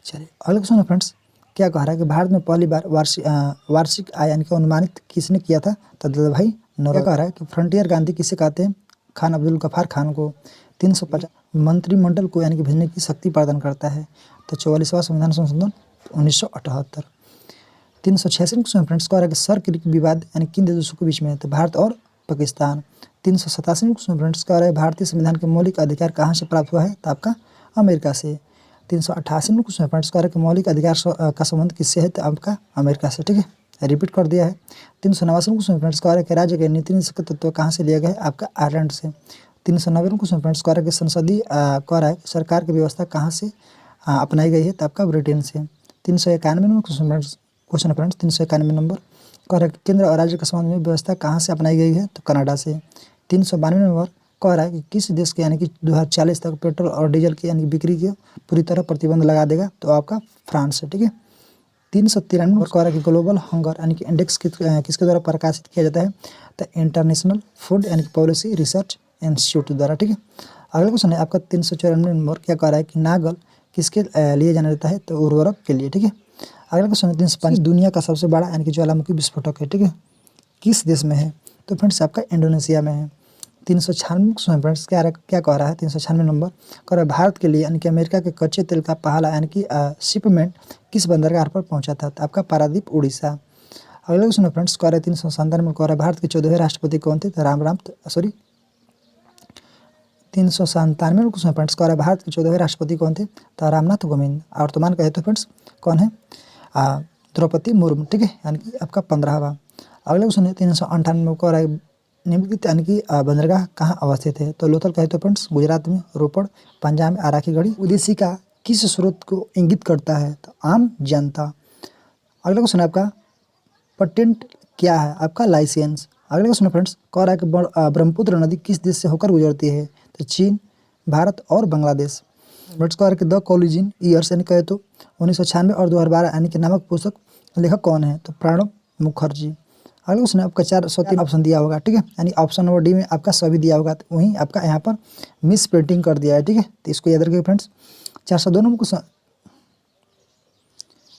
चलिए अगले क्वेश्चन फ्रेंड्स क्या कह रहा है कि भारत में पहली बार वार्षिक आय यानी कि अनुमानित किसने किया था? तो दादा भाई नौरोजी। क्या कह रहा है कि फ्रंटियर गांधी किसे कहते हैं? खान अब्दुल गफ्फार खान को। 350 मंत्रिमंडल को यानी कि भेजने की शक्ति प्रदान करता है? तो 44वां संविधान संशोधन 1978। 386 क्वेश्चन फ्रेंड्स कह रहा है कि सर क्रिक विवाद यानी किन देशों के बीच में है? तो भारत और पाकिस्तान। 387 क्वेश्चन फ्रेंड्स कह रहा है भारतीय संविधान के मौलिक अधिकार कहाँ से प्राप्त हुआ है? तो आपका अमेरिका से। 388 क्वेश्चन फ्रेंड्स कह रहा है कि मौलिक अधिकार का संबंध किससे है? तो आपका अमेरिका से, ठीक है, रिपीट कर दिया है। 389 क्वेश्चन फ्रेंड्स कह रहा है कि राज्य के नीति निषेध तत्व कहाँ से लिया गया है? आपका आयरलैंड से। 390 क्वेश्चन फ्रेंड्स कह रहा है कि संसदीय कह रहा है कि सरकार की व्यवस्था कहाँ से अपनाई गई है? तो आपका ब्रिटेन से। 391 नंबर क्वेश्चन फ्रेंड्स 391 नंबर कह रहा है कि केंद्र और राज्य के संबंध में व्यवस्था कहाँ से अपनाई गई है? तो कनाडा से। 392 नंबर कह रहा है कि किस देश के यानी कि 2040 तक पेट्रोल और डीजल की यानी कि बिक्री के पूरी तरह प्रतिबंध लगा देगा? तो आपका फ्रांस से, ठीक है। 393 नंबर कह रहा है कि ग्लोबल हंगर यानी कि इंडेक्स किसके द्वारा प्रकाशित किया जाता है? तो इंटरनेशनल फूड यानी कि पॉलिसी रिसर्च इंस्टीट्यूट द्वारा, ठीक है। अगला क्वेश्चन है आपका 394 नंबर क्या कह रहा है कि नागल किसके लिए जाना जाता है? तो उर्वरक के लिए, ठीक है। अगला क्वेश्चन है 305 दुनिया का सबसे बड़ा यानी कि ज्वालामुखी विस्फोटक है, ठीक है, किस देश में है? तो फ्रेंड्स आपका इंडोनेशिया में है। 396 क्वेश्चन फ्रेंड्स क्या कह रहा है? 396 नंबर कह रहा है भारत के लिए यानी कि अमेरिका के कच्चे तेल का पहला यानी कि शिपमेंट किस बंदरगाह पर पहुंचा था? तो आपका पारादीप उड़ीसा। अगले क्वेश्चन फ्रेंड्स कह रहा है 397 में कह रहा है भारत के 14वें राष्ट्रपति कौन थे? तो 397 क्वेश्चन फ्रेंड्स कह रहा है भारत के 14वें राष्ट्रपति कौन थे? तो रामनाथ कोविंद। और वर्तमान कहे तो फ्रेंड्स कौन है? द्रौपदी मुर्मू, ठीक है, यानी कि आपका 15वां। अगले क्वेश्चन है 398 में कह रहा है निम्नलिखित यानी कि बंदरगाह कहाँ अवस्थित है? तो लोथल कहे तो फ्रेंड्स गुजरात में, रोपड़, पंजाब में, आराकी गढ़ी। उद्देशिका किस स्रोत को इंगित करता है? तो आम जनता। अगला क्वेश्चन है आपका पेटेंट क्या है? आपका लाइसेंस। अगले क्वेश्चन फ्रेंड्स कह रहा है कि ब्रह्मपुत्र नदी किस देश से होकर गुजरती है? तो चीन, भारत और बांग्लादेश। फ्रेंड्स कह रहा है कि द कॉलेजियन ईयर्स यानी कहे तो 1996 और 2012 यानी कि नामक पुस्तक लेखक कौन है? तो प्रणब मुखर्जी। अगले क्वेश्चन आपका 403 ऑप्शन दिया होगा, ठीक है, यानी ऑप्शन नंबर डी में आपका सभी दिया होगा, तो वहीं आपका यहाँ पर मिस प्रिंटिंग कर दिया है, ठीक है, तो इसको याद रखिए friends. 402 number question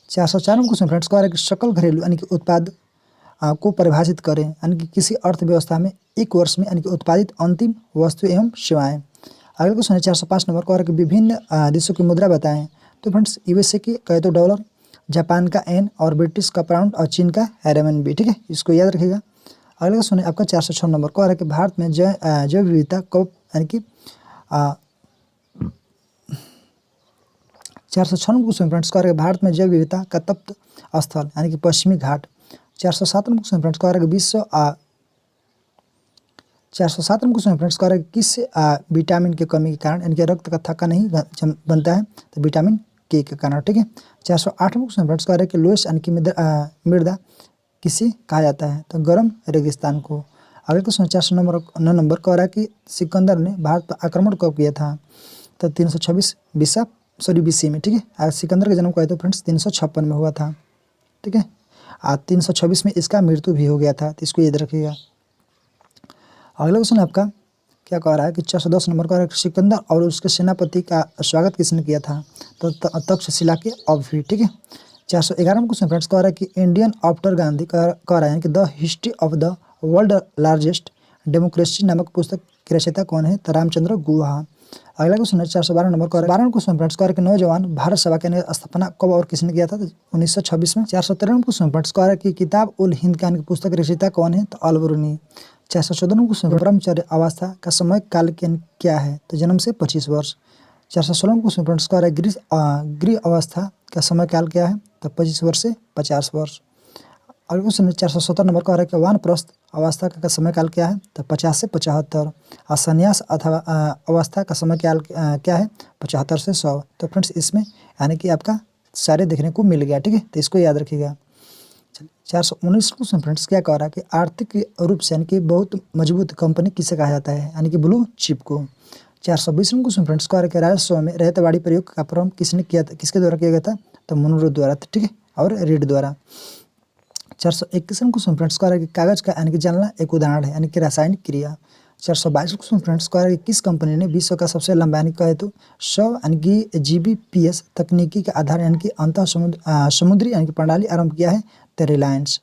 404 number question friends कह रहा है कि सकल घरेलू यानी कि उत्पाद को परिभाषित करें यानी कि किसी अर्थव्यवस्था में एक वर्ष में यानी कि उत्पादित अंतिम वस्तु एवं सेवाएं। अगले क्वेश्चन है 405 नंबर कह रहा है कि विभिन्न देशों की मुद्रा बताएं। तो फ्रेंड्स यूएसए की कहे तो डॉलर, जापान का एन और ब्रिटिश का पाउंड और चीन का RMB, ठीक है, इसको याद रखिएगा। अगले क्वेश्चन है आपका 406 नंबर कह रहा है कि भारत में जैव विविधता कब यानी कि 406 क्वेश्चन फ्रेंड्स कह रहा है कि भारत में जैव विविधता का तप्त स्थल यानी कि पश्चिमी घाट। 407 क्वेश्चन फ्रेंड्स कह रहा है कि 407 क्वेश्चन फ्रेंड्स कह रहा है कि किस विटामिन की कमी के कारण यानी कि रक्त का थक्का नहीं बनता है? तो विटामिन के कारण, ठीक है। 408 क्वेश्चन फ्रेंड्स कह रहा है कि लोएस यानी कि मृदा किसे कहा जाता है? तो गर्म रेगिस्तान को। अगले क्वेश्चन 409 नंबर कह रहा है कि सिकंदर ने भारत पर आक्रमण कब किया था? तो 326 BC में, ठीक है। सिकंदर का जन्म कहे तो फ्रेंड्स 356 में हुआ था। ठीक है। 326 में इसका मृत्यु भी हो गया था, तो इसको याद रखिएगा। अगला क्वेश्चन आपका क्या कह रहा है कि 410 नंबर का सिकंदर और उसके सेनापति का स्वागत किसने किया था? तो तक्षशिला के अवधि, ठीक है। 411 में क्वेश्चन फ्रेंड्स कह रहा है कि इंडियन आफ्टर गांधी कह रहा है कि the history of the world largest democracy नामक पुस्तक के रचयिता कौन है? तो रामचंद्र गुहा। अगला क्वेश्चन है 412 नंबर का 12 क्वेश्चन फ्रेंड्स कह रहा है कि नौजवान भारत सभा के स्थापना कब और किसने किया था? तो 1926 में। 413 क्वेश्चन फ्रेंड्स कह रहा है कि किताब उल हिंद खान की पुस्तक रचयिता कौन है? तो अलबरूनी। 414 क्वेश्चन ब्रह्मचर्य अवस्था का समय काल क्या है? तो जन्म से 25 वर्ष। 416 क्वेश्चन फ्रेंड्स कह रहा है गृह अवस्था का समय काल क्या है? तो 25 वर्ष से 50 वर्ष। अगला क्वेश्चन 417 नंबर का है कि वानप्रस्थ अवस्था का समय काल क्या है? तो 50 से 75। और संन्यास अथवा अवस्था का समय काल क्या है? 75 से 100। तो फ्रेंड्स इसमें यानी कि आपका सारे देखने को मिल गया, ठीक है, तो इसको याद रखिएगा। 419 क्वेश्चन फ्रेंड्स क्या कह रहा है कि आर्थिक रूप से यानी कि बहुत मजबूत कंपनी किसे कहा जाता है? यानी कि ब्लू चिप को। 420 क्वेश्चन फ्रेंड्स कह रहा है कि राजस्व में रैयतवाड़ी प्रयोग का प्रारंभ किसने किया था, किसके द्वारा किया गया था? तो मुनरो द्वारा, ठीक है, और रीड द्वारा। 421 क्वेश्चन फ्रेंड्स कह रहा है कि कागज का यानी कि जलना एक उदाहरण है यानी कि रासायनिक क्रिया। 422 क्वेश्चन फ्रेंड्स कह रहा है कि किस कंपनी ने विश्व का सबसे लंबा यानी कहे तो 100 यानी कि GBPS तकनीकी के आधार यानी कि अंतः समुद्री यानी कि प्रणाली आरंभ किया है? तो रिलायंस।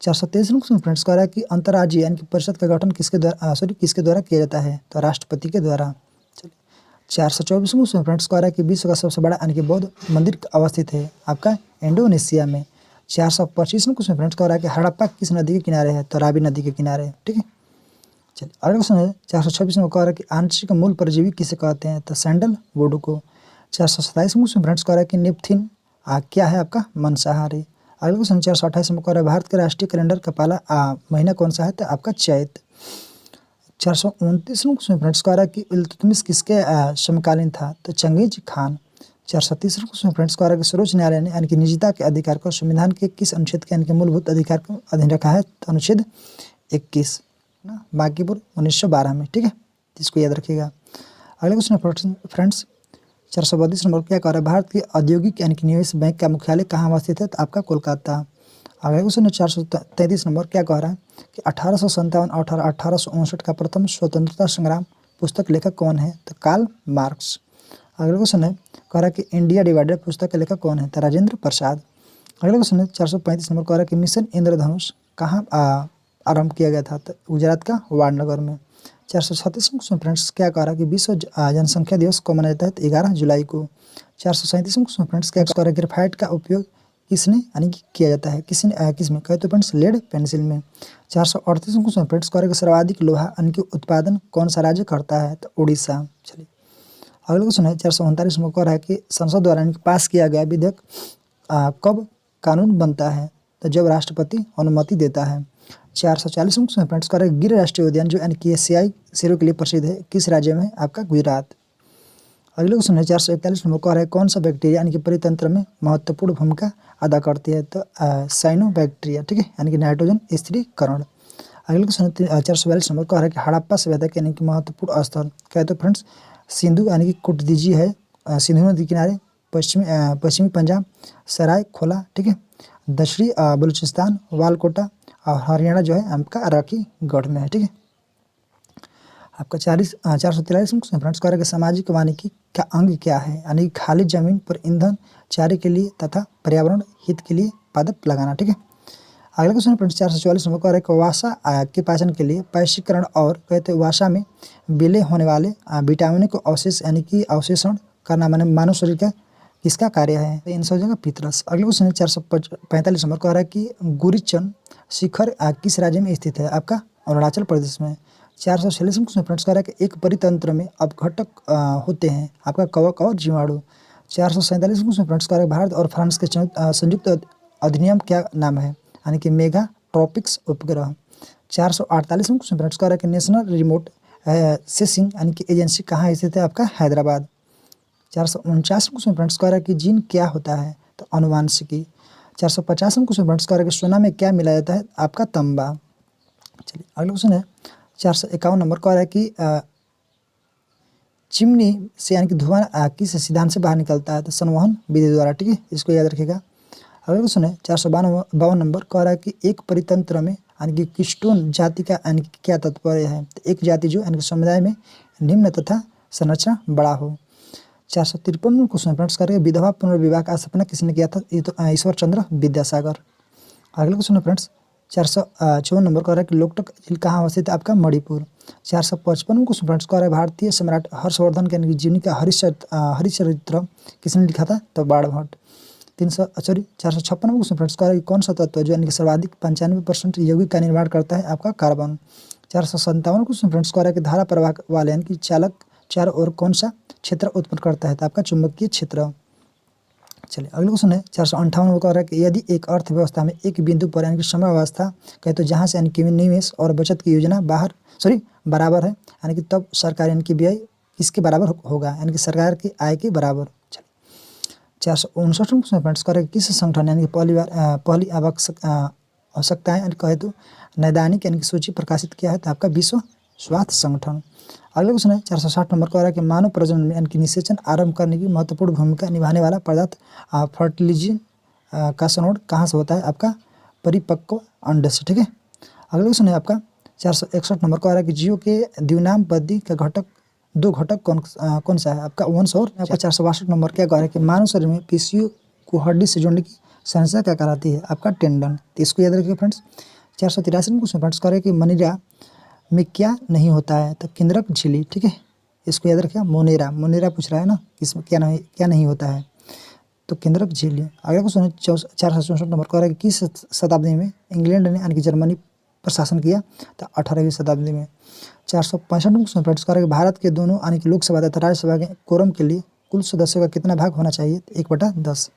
423 क्वेश्चन फ्रेंड्स कह रहा है कि अंतर्राज्यीय यानी कि परिषद का गठन किसके द्वारा किया जाता है? तो राष्ट्रपति के द्वारा। चलिए 424 क्वेश्चन फ्रेंड्स कह रहा है कि विश्व का सबसे बड़ा यानी कि बौद्ध मंदिर अवस्थित है आपका इंडोनेशिया में। 425 क्वेश्चन फ्रेंड्स कह रहा है कि हड़प्पा किस नदी के किनारे है? तो रावी नदी के किनारे है, ठीक है। चलिए अगला क्वेश्चन है 426 में कह रहा है कि आंशिक मूल परजीवी किसे कहते हैं? तो सैंडल वुड को। 427 क्वेश्चन फ्रेंड्स कह रहा है कि निफ्थिन क्या है आपका? मांसाहारी। अगला क्वेश्चन 428 में कह रहा है भारत के राष्ट्रीय कैलेंडर का पहला महीना कौन सा है? तो आपका चैत। 429 क्वेश्चन फ्रेंड्स कह रहा है कि इल्तुतमिश किसके समकालीन था? तो चंगेज खान। 430 क्वेश्चन फ्रेंड्स कह रहा है कि सर्वोच्च न्यायालय ने यानी कि निजता के अधिकार को संविधान के किस अनुच्छेद के यानी कि मूलभूत अधिकार को अधीन रखा है? तो अनुच्छेद 21 ना, बांकीपुर 1912 में, ठीक है, इसको याद रखिएगा। अगले क्वेश्चन फ्रेंड्स 432 नंबर क्या कह रहा है? भारत के औद्योगिक यानी कि निवेश बैंक का मुख्यालय कहाँ अवस्थित है? तो आपका कोलकाता। अगले क्वेश्चन 433 नंबर क्या कह रहा है कि 1857 और 1859 का प्रथम स्वतंत्रता संग्राम पुस्तक लेखक कौन है? तो कार्ल मार्क्स। अगला क्वेश्चन है कह रहा है कि इंडिया डिवाइडेड पुस्तक के लेखक कौन है? तो राजेंद्र प्रसाद। अगला क्वेश्चन है 435 नंबर कह रहा है कि मिशन इंद्रधनुष कहाँ आरंभ किया गया था? तो गुजरात का वाडनगर में। 436 क्वेश्चन फ्रेंड्स क्या कह रहा है कि विश्व जनसंख्या दिवस को मनाया जाता है? तो 11 जुलाई को। 437 क्वेश्चन फ्रेंड्स क्या कह रहा है? ग्रेफाइट का उपयोग किसने यानी कि किया जाता है? किसमें कहे तो फ्रेंड्स लेड पेंसिल में। 438 क्वेश्चन फ्रेंड्स कह रहा है कि सर्वाधिक लोहा यानी कि उत्पादन कौन सा राज्य करता है? तो उड़ीसा। चलिए अगला क्वेश्चन है 439 में कह रहा है कि संसद द्वारा यानी कि पास किया गया विधेयक कब कानून बनता है? तो जब राष्ट्रपति अनुमति देता है। 440 क्वेश्चन फ्रेंड्स कह रहा है गिर राष्ट्रीय उद्यान जो यानी कि एशियाई शेरों के लिए प्रसिद्ध है किस राज्य में? आपका गुजरात। अगले क्वेश्चन है 441 नंबर कह रहा है कौन सा बैक्टीरिया यानी कि परितंत्र में महत्वपूर्ण भूमिका अदा करती है? तो साइनोबैक्टीरिया, ठीक है, यानी कि नाइट्रोजन स्थिरीकरण। अगले क्वेश्चन है 442 नंबर कह रहा है कि हड़प्पा सभ्यता के यानी कि महत्वपूर्ण स्थल क्या है? तो फ्रेंड्स सिंधु यानी कि कुटदीजी है सिंधु नदी किनारे, पश्चिमी पंजाब, सराय खोला, ठीक है, दक्षिणी बलूचिस्तान, वालकोटा, और हरियाणा जो है आपका अराकी गढ़ में है, ठीक है। आपका 443 क्वेश्चन फ्रेंड्स कह रहा है कि सामाजिक वानिकी का अंग क्या है? यानी कि खाली जमीन पर ईंधन चारे के लिए तथा पर्यावरण हित के लिए पादप लगाना, ठीक है। अगला क्वेश्चन फ्रेंड्स 444 नंबर कह रहा है कि वासा के पाचन के लिए पैशीकरण और कहते वासा में विलय होने वाले विटामिन को अवशेष यानी कि अवशेषण करना माने मानव शरीर का किसका कार्य है? तो इन सब जगह पितरस। अगले क्वेश्चन है 445 नंबर कह रहा है कि गुरिचन शिखर किस राज्य में स्थित है? आपका अरुणाचल प्रदेश में। 446 क्वेश्चन फ्रेंड्स कह रहा है कि एक परितंत्र में अपघटक होते हैं आपका कवक और जीवाणु। 447 क्वेश्चन फ्रेंड्स कह रहा है भारत और फ्रांस के संयुक्त अधिनियम क्या नाम है? यानी कि मेगा ट्रॉपिक्स उपग्रह। 448 क्वेश्चन फ्रेंड्स कह रहा है कि नेशनल रिमोट सेंसिंग यानी कि एजेंसी कहाँ स्थित है? आपका हैदराबाद। 449 क्वेश्चन फ्रेंड्स कह रहा है कि जीन क्या होता है? तो अनुवांशिकी। 450 क्वेश्चन फ्रेंड्स कह रहा है कि सोना में क्या मिलाया जाता है? आपका तांबा। चलिए अगला क्वेश्चन है 451 नंबर कह रहा है कि चिमनी से यानी कि धुआं किस सिद्धांत से बाहर निकलता है? तो संवहन विधि द्वारा, ठीक है, इसको याद रखिएगा। अगला क्वेश्चन है 452 नंबर, कह रहा है कि एक परितंत्र में यानी कि किस्टोन जाति का यानी कि क्या तात्पर्य है? तो एक जाति जो यानी कि समुदाय में निम्न तथा संरचना बड़ा हो। 453 क्वेश्चन फ्रेंड्स करेंगे, विधवा पुनर्विवाह का सपना किसने किया था? ये तो ईश्वर चंद्र विद्यासागर। अगला क्वेश्चन है फ्रेंड्स 454 नंबर कह रहा है कि लोकटक झील कहाँ अवस्थित है? आपका मणिपुर। 455 क्वेश्चन फ्रेंड्स कह रहा है भारतीय सम्राट हर्षवर्धन के जीवनी का हरिचरित्र किसने लिखा था? तो बाणभट्ट। 456 क्वेश्चन फ्रेंड्स कह रहा है कि कौन सा तत्व जो यानी कि सर्वाधिक 95% यौगिक का निर्माण करता है? आपका कार्बन। 457 क्वेश्चन फ्रेंड्स कह रहा है कि धारा प्रवाह वाले यानी कि चालक चारों ओर कौन सा क्षेत्र उत्पन्न करता है? तो आपका चुंबकीय क्षेत्र। चलिए अगला क्वेश्चन है 458 कह रहा है कि यदि एक अर्थव्यवस्था में एक बिंदु पर यानी कि समय व्यवस्था कहे तो जहाँ से यानी कि निवेश और बचत की योजना बराबर है, यानी कि तब सरकार यानी कि व्यय किसके बराबर होगा? यानी कि सरकार की आय के बराबर। चलिए 459 क्वेश्चन फ्रेंड्स कह रहा है कि किस संगठन यानी कि पहली आवश्यकताएं यानी कहे तो नैदानिक यानी कि सूची प्रकाशित किया है? तो आपका विश्व स्वास्थ्य संगठन। अगला क्वेश्चन है 460 नंबर कह रहा है कि मानव प्रजनन में यानी कि निषेचन आरंभ करने की महत्वपूर्ण भूमिका निभाने वाला पदार्थ फर्टिलिजी का संरोध कहाँ से होता है? आपका परिपक्व अंड से। ठीक है। अगला क्वेश्चन है आपका 461 नंबर कह रहा है कि जीव के द्विनाम पद्धति का दो घटक कौन सा है? आपका वंश और। आपका 462 नंबर क्या कह रहा है कि मानव शरीर में पेशियों को हड्डी से जोड़ने की संरचना क्या कहलाती है? आपका टेंडन। तो इसको याद रखिए फ्रेंड्स। 483 क्वेश्चन फ्रेंड्स कह रहे हैं कि मनीरा में क्या नहीं होता है? तो केंद्रक झिल्ली। ठीक है, इसको याद रखिए। मोनेरा पूछ रहा है ना, इसमें क्या नहीं होता है? तो केंद्रक झिल्ली। अगला क्वेश्चन है 464 नंबर कह रहा है कि किस शताब्दी में इंग्लैंड ने यानी कि जर्मनी पर शासन किया? तो 18वीं शताब्दी में। 465 क्वेश्चन फ्रेंड्स कह रहा है कि भारत के दोनों यानी कि लोकसभा तथा राज्यसभा के कोरम के लिए कुल सदस्यों का कितना भाग होना चाहिए? 1/10।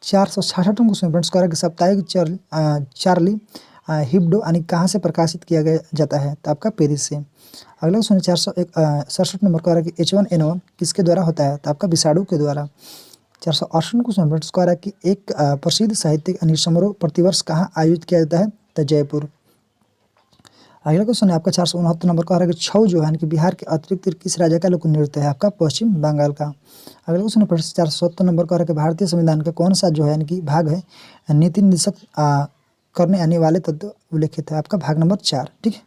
466 क्वेश्चन फ्रेंड्स कह रहा है कि साप्ताहिक चार्ली हिब्डो यानी कहाँ से प्रकाशित किया जाता है? तो आपका पेरिस से। अगला क्वेश्चन 467 नंबर कह रहा है कि H1N1 किसके द्वारा होता है? तो आपका विषाणु के द्वारा। 468 क्वेश्चन फ्रेंड्स कह रहा है कि एक प्रसिद्ध साहित्यिक यानी समारोह प्रतिवर्ष कहाँ आयोजित किया जाता है? तो जयपुर। अगला क्वेश्चन है आपका 469 नंबर कह रहा है कि छऊ जो है यानी कि बिहार के अतिरिक्त किस राज्य का लोक नृत्य है? आपका पश्चिम बंगाल का। अगला क्वेश्चन है 470 नंबर कह रहा है कि भारतीय संविधान का कौन सा जो है यानी कि भाग है नीति निर्देशक करने आने वाले तत्व उल्लेखित है? आपका भाग नंबर 4। ठीक है।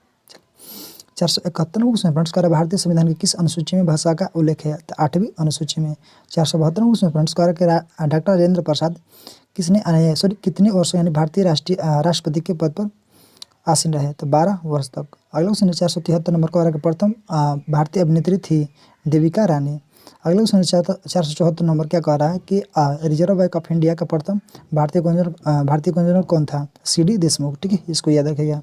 471 क्वेश्चन फ्रेंड्स कह रहा है भारतीय संविधान की किस अनुसूची में भाषा का उल्लेख है? तो 8वीं अनुसूची में। 472 क्वेश्चन फ्रेंड्स कह रहा है कि डॉक्टर राजेंद्र प्रसाद कितने वर्षों यानी भारतीय राष्ट्रपति के पद पर आसीन रहे? तो 12 वर्ष तक। अगला क्वेश्चन है 473 नंबर कह रहा है कि प्रथम भारतीय अभिनेत्री थी देविका रानी। अगला क्वेश्चन 474 नंबर क्या कह रहा है कि रिजर्व बैंक ऑफ इंडिया का प्रथम भारतीय गवर्नर कौन था? CD देशमुख। ठीक है, इसको याद रखिएगा।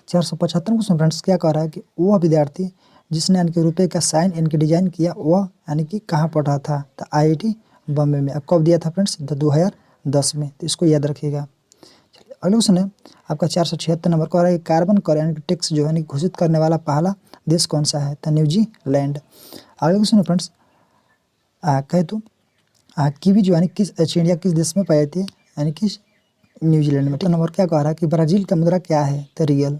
475 क्वेश्चन फ्रेंड्स क्या कह रहा है कि वह विद्यार्थी जिसने यानी कि रुपये का साइन यानी कि डिजाइन किया वह यानी कि कहाँ पढ़ा था? तो IIT बॉम्बे में। अब कब दिया था फ्रेंड्स? तो 2010 में। तो इसको याद रखिएगा। चलिए अगला क्वेश्चन है आपका 476 नंबर कह रहा है कि कार्बन कर यानी कि टैक्स जो है घोषित करने वाला पहला देश कौन सा है? तो न्यूजीलैंड। अगला क्वेश्चन है फ्रेंड्स कहे तो कीवी जो यानी किस चिड़िया किस देश में पाई जाती है? यानी कि न्यूजीलैंड में। तो नंबर क्या कह रहा है कि ब्राजील का मुद्रा क्या है? तो रियल।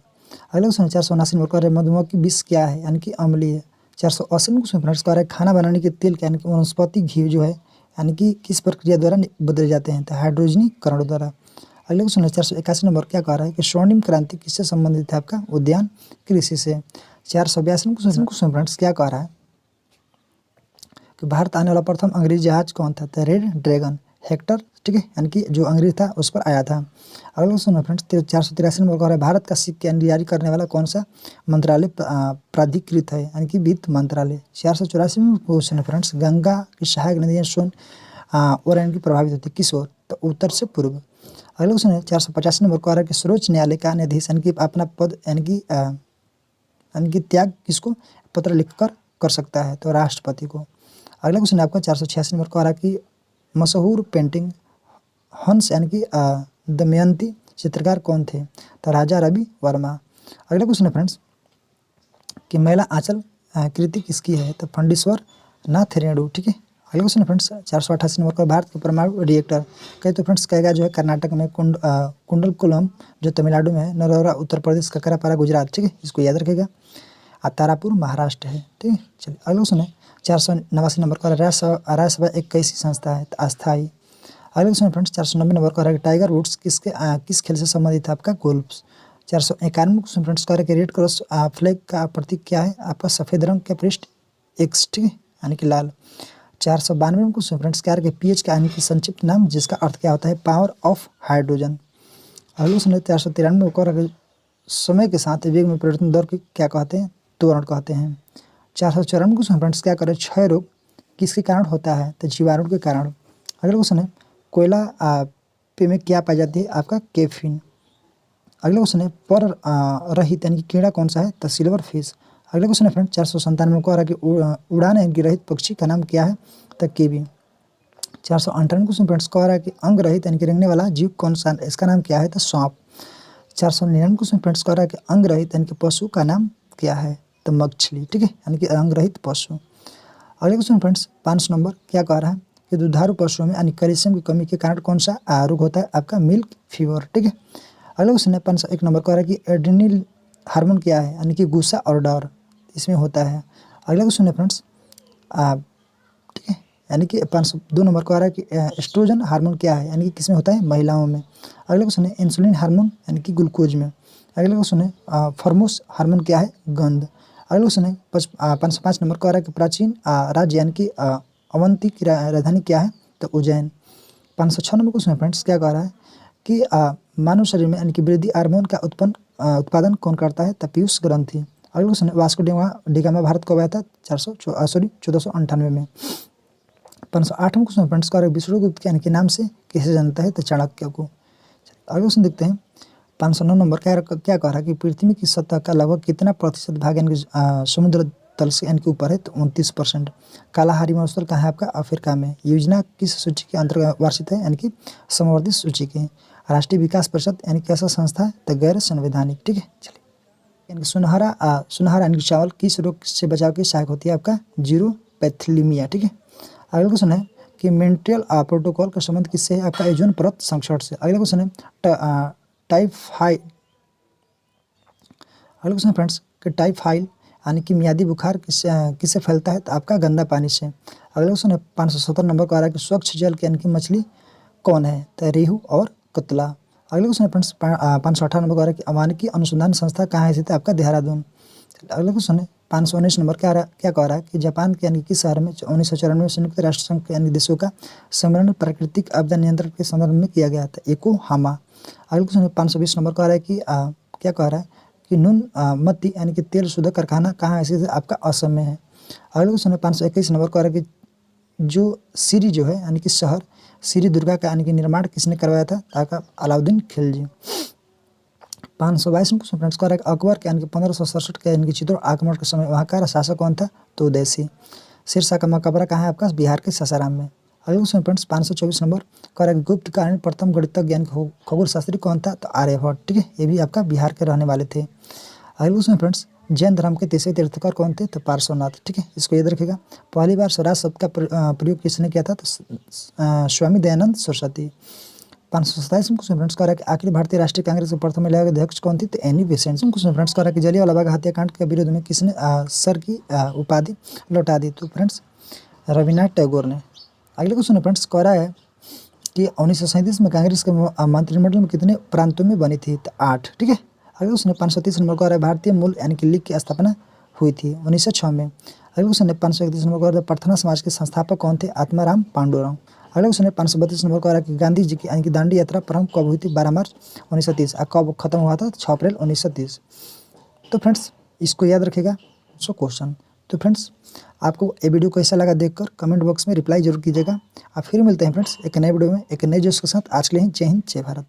अगला क्वेश्चन 479 नंबर कह रहा है मधुमक्खी विष क्या है? यानी कि अम्लीय है। 480 क्वेश्चन फ्रेंड्स कह रहा है खाना बनाने के तेल यानी कि वनस्पति घी जो है यानी कि किस प्रक्रिया द्वारा बदले जाते हैं? तो हाइड्रोजनीकरण द्वारा। अगले क्वेश्चन 481 नंबर क्या कह रहा है कि स्वर्णिम क्रांति किससे संबंधित है? आपका उद्यान कृषि से। 482 क्वेश्चन फ्रेंड्स क्या कह रहा है कि भारत आने वाला प्रथम अंग्रेजी जहाज कौन था? तो रेड ड्रैगन हेक्टर। ठीक है, यानी कि जो अंग्रेज था उस पर आया था। अगला क्वेश्चन फ्रेंड्स 483 नंबर कह रहा है भारत का सिक्के जारी करने वाला कौन सा मंत्रालय प्राधिकृत है? यानी कि वित्त मंत्रालय। 484 क्वेश्चन है फ्रेंड्स गंगा की सहायक नदियाँ सोन और यानी कि प्रभावित होती है किस ओर? तो उत्तर से पूर्व। अगला क्वेश्चन है 485 नंबर कह रहा है कि सर्वोच्च न्यायालय का न्यायाधीश यानी कि अपना पद यानी कि त्याग किसको पत्र लिखकर कर सकता है? तो राष्ट्रपति को। अगला क्वेश्चन आपका 486 नंबर कह रहा है कि मशहूर पेंटिंग हंस यानी कि दमयंती चित्रकार कौन थे? तो राजा रवि वर्मा। अगला क्वेश्चन है फ्रेंड्स कि महिला आंचल कृति किसकी है? तो फंडीश्वर नाथ रेणु। ठीक है। अगला क्वेश्चन है फ्रेंड्स 488 नंबर का भारत के परमाणु रिएक्टर कहे तो फ्रेंड्स कहेगा जो है कर्नाटक में कुंडलकुलम जो तमिलनाडु में है, नरोरा उत्तर प्रदेश, ककरापारा गुजरात। ठीक है, इसको याद रखेगा। तारापुर महाराष्ट्र है। ठीक है। चलिए अगला क्वेश्चन है 489 नंबर का राज्यसभा एक कैसी संस्था है? तो अस्थायी। अगले क्वेश्चन फ्रेंड्स 490 नंबर का टाइगर वुड्स किस खेल से संबंधित है? आपका गोल्फ। 491 क्वेश्चन फ्रेंड्स का रेड क्रॉस फ्लैग का प्रतीक क्या है? आपका सफ़ेद रंग का पृष्ठ एक्स, ठीक है, यानी कि लाल। 492 क्वेश्चन फ्रेंड्स क्या है? पीएच का यानी कि संक्षिप्त नाम जिसका अर्थ क्या होता है? Power of hydrogen. अगले क्वेश्चन 493 को समय के साथ वेग में परिवर्तन दर को क्या कहते हैं? त्वरण कहते हैं। 494 क्वेश्चन फ्रेंड्स क्या करें? क्षय रोग किसके कारण होता है? तो जीवाणु के कारण। अगला क्वेश्चन है कोयला पे में क्या पाई जाती है? आपका कैफीन। अगला क्वेश्चन है पर रहित यानी कि कीड़ा कौन सा है? तो सिल्वर फिश। अगला क्वेश्चन है फ्रेंड 497 को आ रहा है कि उड़ान यानी कि रहित पक्षी का नाम क्या है? तो केवी। 458 क्वेश्चन फ्रेंड्स को आ रहा है कि अंग रहित यानी कि रेंगने वाला जीव कौन सा? इसका नाम क्या है? तो सांप। 499 क्वेश्चन फ्रेंड्स को आ रहा है कि अंग रहित यानी कि पशु का नाम क्या है? तो मछली, ठीक है, यानी कि अंग रहित पशु। अगले क्वेश्चन फ्रेंड्स 500 नंबर क्या कह रहा है कि दुधारू पशुओं में यानी कैल्शियम की कमी के कारण कौन सा रोग होता है? आपका मिल्क फीवर, ठीक है। अगले क्वेश्चन है 501 नंबर कह रहा है कि एड्रेनल हार्मोन क्या है? यानी कि गुस्सा और डर इसमें होता है। अगला क्वेश्चन है फ्रेंड्स ठीक है, यानी कि 502 नंबर को आ रहा है कि एस्ट्रोजन हार्मोन क्या है? यानी कि किसमें होता है? महिलाओं में। अगला क्वेश्चन है इंसुलिन हार्मोन यानी कि ग्लूकोज में। अगला क्वेश्चन है फॉर्मोस हार्मोन क्या है? गंध। अगला क्वेश्चन है 505 नंबर को आ रहा है कि प्राचीन राज्य यानी कि अवंती की राजधानी क्या है? तो उज्जैन। 506 नंबर क्वेश्चन है फ्रेंड्स क्या कह रहा है कि मानव शरीर में यानी कि वृद्धि हार्मोन का उत्पादन कौन करता है? तो पीयूष ग्रंथि। अगला क्वेश्चन है वास्को डिगामा भारत कब आया था? 1498 में। 508 क्वेश्चन फ्रेंड्स का विष्णुगुप्त यानी कि नाम से किसे जानता है? तो चाणक्य को। अगला क्वेश्चन देखते हैं 509 नंबर क्या कह रहा है कि पृथ्वी की सतह का लगभग कितना प्रतिशत भाग यानी कि समुद्र तल से यानी कि ऊपर है? तो 29%। कालाहारी मरुस्थल कहाँ है? आपका अफ्रीका में। योजना किस सूची के अंतर्गत वार्षित है? यानी कि समवर्ती सूची के। राष्ट्रीय विकास परिषद यानी कैसा संस्था है? तो गैर संवैधानिक, ठीक है। चलिए यानी सुनहरा यानी कि चावल किस रोग से बचाव की सहायक होती है? आपका जीरोपैथीमिया, ठीक है। अगला क्वेश्चन है कि मेंट्रियल प्रोटोकॉल का संबंध किससे है? आपका ओजोन परत संक्षरण से। अगला क्वेश्चन है टाइफाइड। अगला क्वेश्चन फ्रेंड्स कि टाइफाइड यानी कि मियादी बुखार किससे फैलता है? तो आपका गंदा पानी से। अगला क्वेश्चन है 570 नंबर का आ रहा है कि स्वच्छ जल की यानी कि मछली कौन है? तो रेहू और कतला। अगला क्वेश्चन है फ्रेंड्स 518 नंबर का आ रहा है कि अवानिकी अनुसंधान संस्था कहाँ स्थित है? आपका देहरादून। अगला क्वेश्चन है 519 नंबर क्या कह रहा है कि जापान के यानी कि शहर में 1994 में संयुक्त राष्ट्र संघ के यानी देशों का सम्मेलन प्राकृतिक आपदा नियंत्रण के संदर्भ में किया गया था? योकोहामा। अगला क्वेश्चन है 520 नंबर का आ रहा है कि क्या कह रहा है कि नून मती यानी कि तेल शुद्ध कारखाना कहाँ स्थित है? आपका असम में है। अगला क्वेश्चन है 521 नंबर का आ रहा है कि जो सीरी जो है यानी कि शहर सीरी दुर्गा का यानी कि निर्माण किसने करवाया था? आपका अलाउद्दीन खिलजी। 522 क्वेश्चन फ्रेंड्स कह रहा है कि अकबर के यानी कि 1567 के यानी कि चित्तौड़ आक्रमण के समय वहाँ का शासक कौन था? तो उदयसिंह। सिरसा का मकबरा कहाँ है? आपका बिहार के सासाराम में। अगले क्वेश्चन फ्रेंड्स 524 नंबर कह रहा है कि गुप्त काल में प्रथम गणितज्ञ यानी खगोल शास्त्री कौन था? तो आर्यभट्ट, ठीक है, ये भी आपका बिहार के रहने वाले थे। अगले क्वेश्चन फ्रेंड्स जैन धर्म के तीसरे तीर्थकर कौन थे? तो पार्श्वनाथ, ठीक है, इसको याद रखिएगा। पहली बार स्वराज शब्द का प्रयोग किसने किया था? तो स्वामी दयानंद सरस्वती। 527 क्वेश्चन फ्रेंड्स कह रहा है कि आखिर भारतीय राष्ट्रीय कांग्रेस के प्रथम महिला अध्यक्ष कौन थी? तो एनी बेसेंट। क्वेश्चन फ्रेंड्स कह रहा है कि जलियांवाला बाग हत्याकांड के विरोध में किसने सर की उपाधि लौटा दी? तो फ्रेंड्स रविन्द्रनाथ टैगोर ने। अगले क्वेश्चन फ्रेंड्स कह रहा है कि 1937 में कांग्रेस के मंत्रिमंडल में कितने प्रांतों में बनी थी? तो 8, ठीक है। अगले क्वेश्चन 530 नंबर कह रहा है भारतीय मूल यानी कि लीग की स्थापना हुई थी 1906 में। अगले क्वेश्चन 531 नंबर कह रहा है प्रार्थना समाज के संस्थापक कौन थे? आत्माराम पांडुरंग। अगले क्वेश्चन 532 नंबर कह रहा है कि गांधी जी की यानी कि दांडी यात्रा प्रारंभ कब हुई थी? 12 मार्च 1930। कब खत्म हुआ था? 6 अप्रैल 1930। तो फ्रेंड्स इसको याद रखेगा क्वेश्चन। तो फ्रेंड्स आपको ये वीडियो कैसा लगा देखकर कमेंट बॉक्स में रिप्लाई जरूर कीजिएगा। आप फिर मिलते हैं फ्रेंड्स एक नए वीडियो में एक नए जोश के साथ। आज के लिए जय हिंद जय भारत।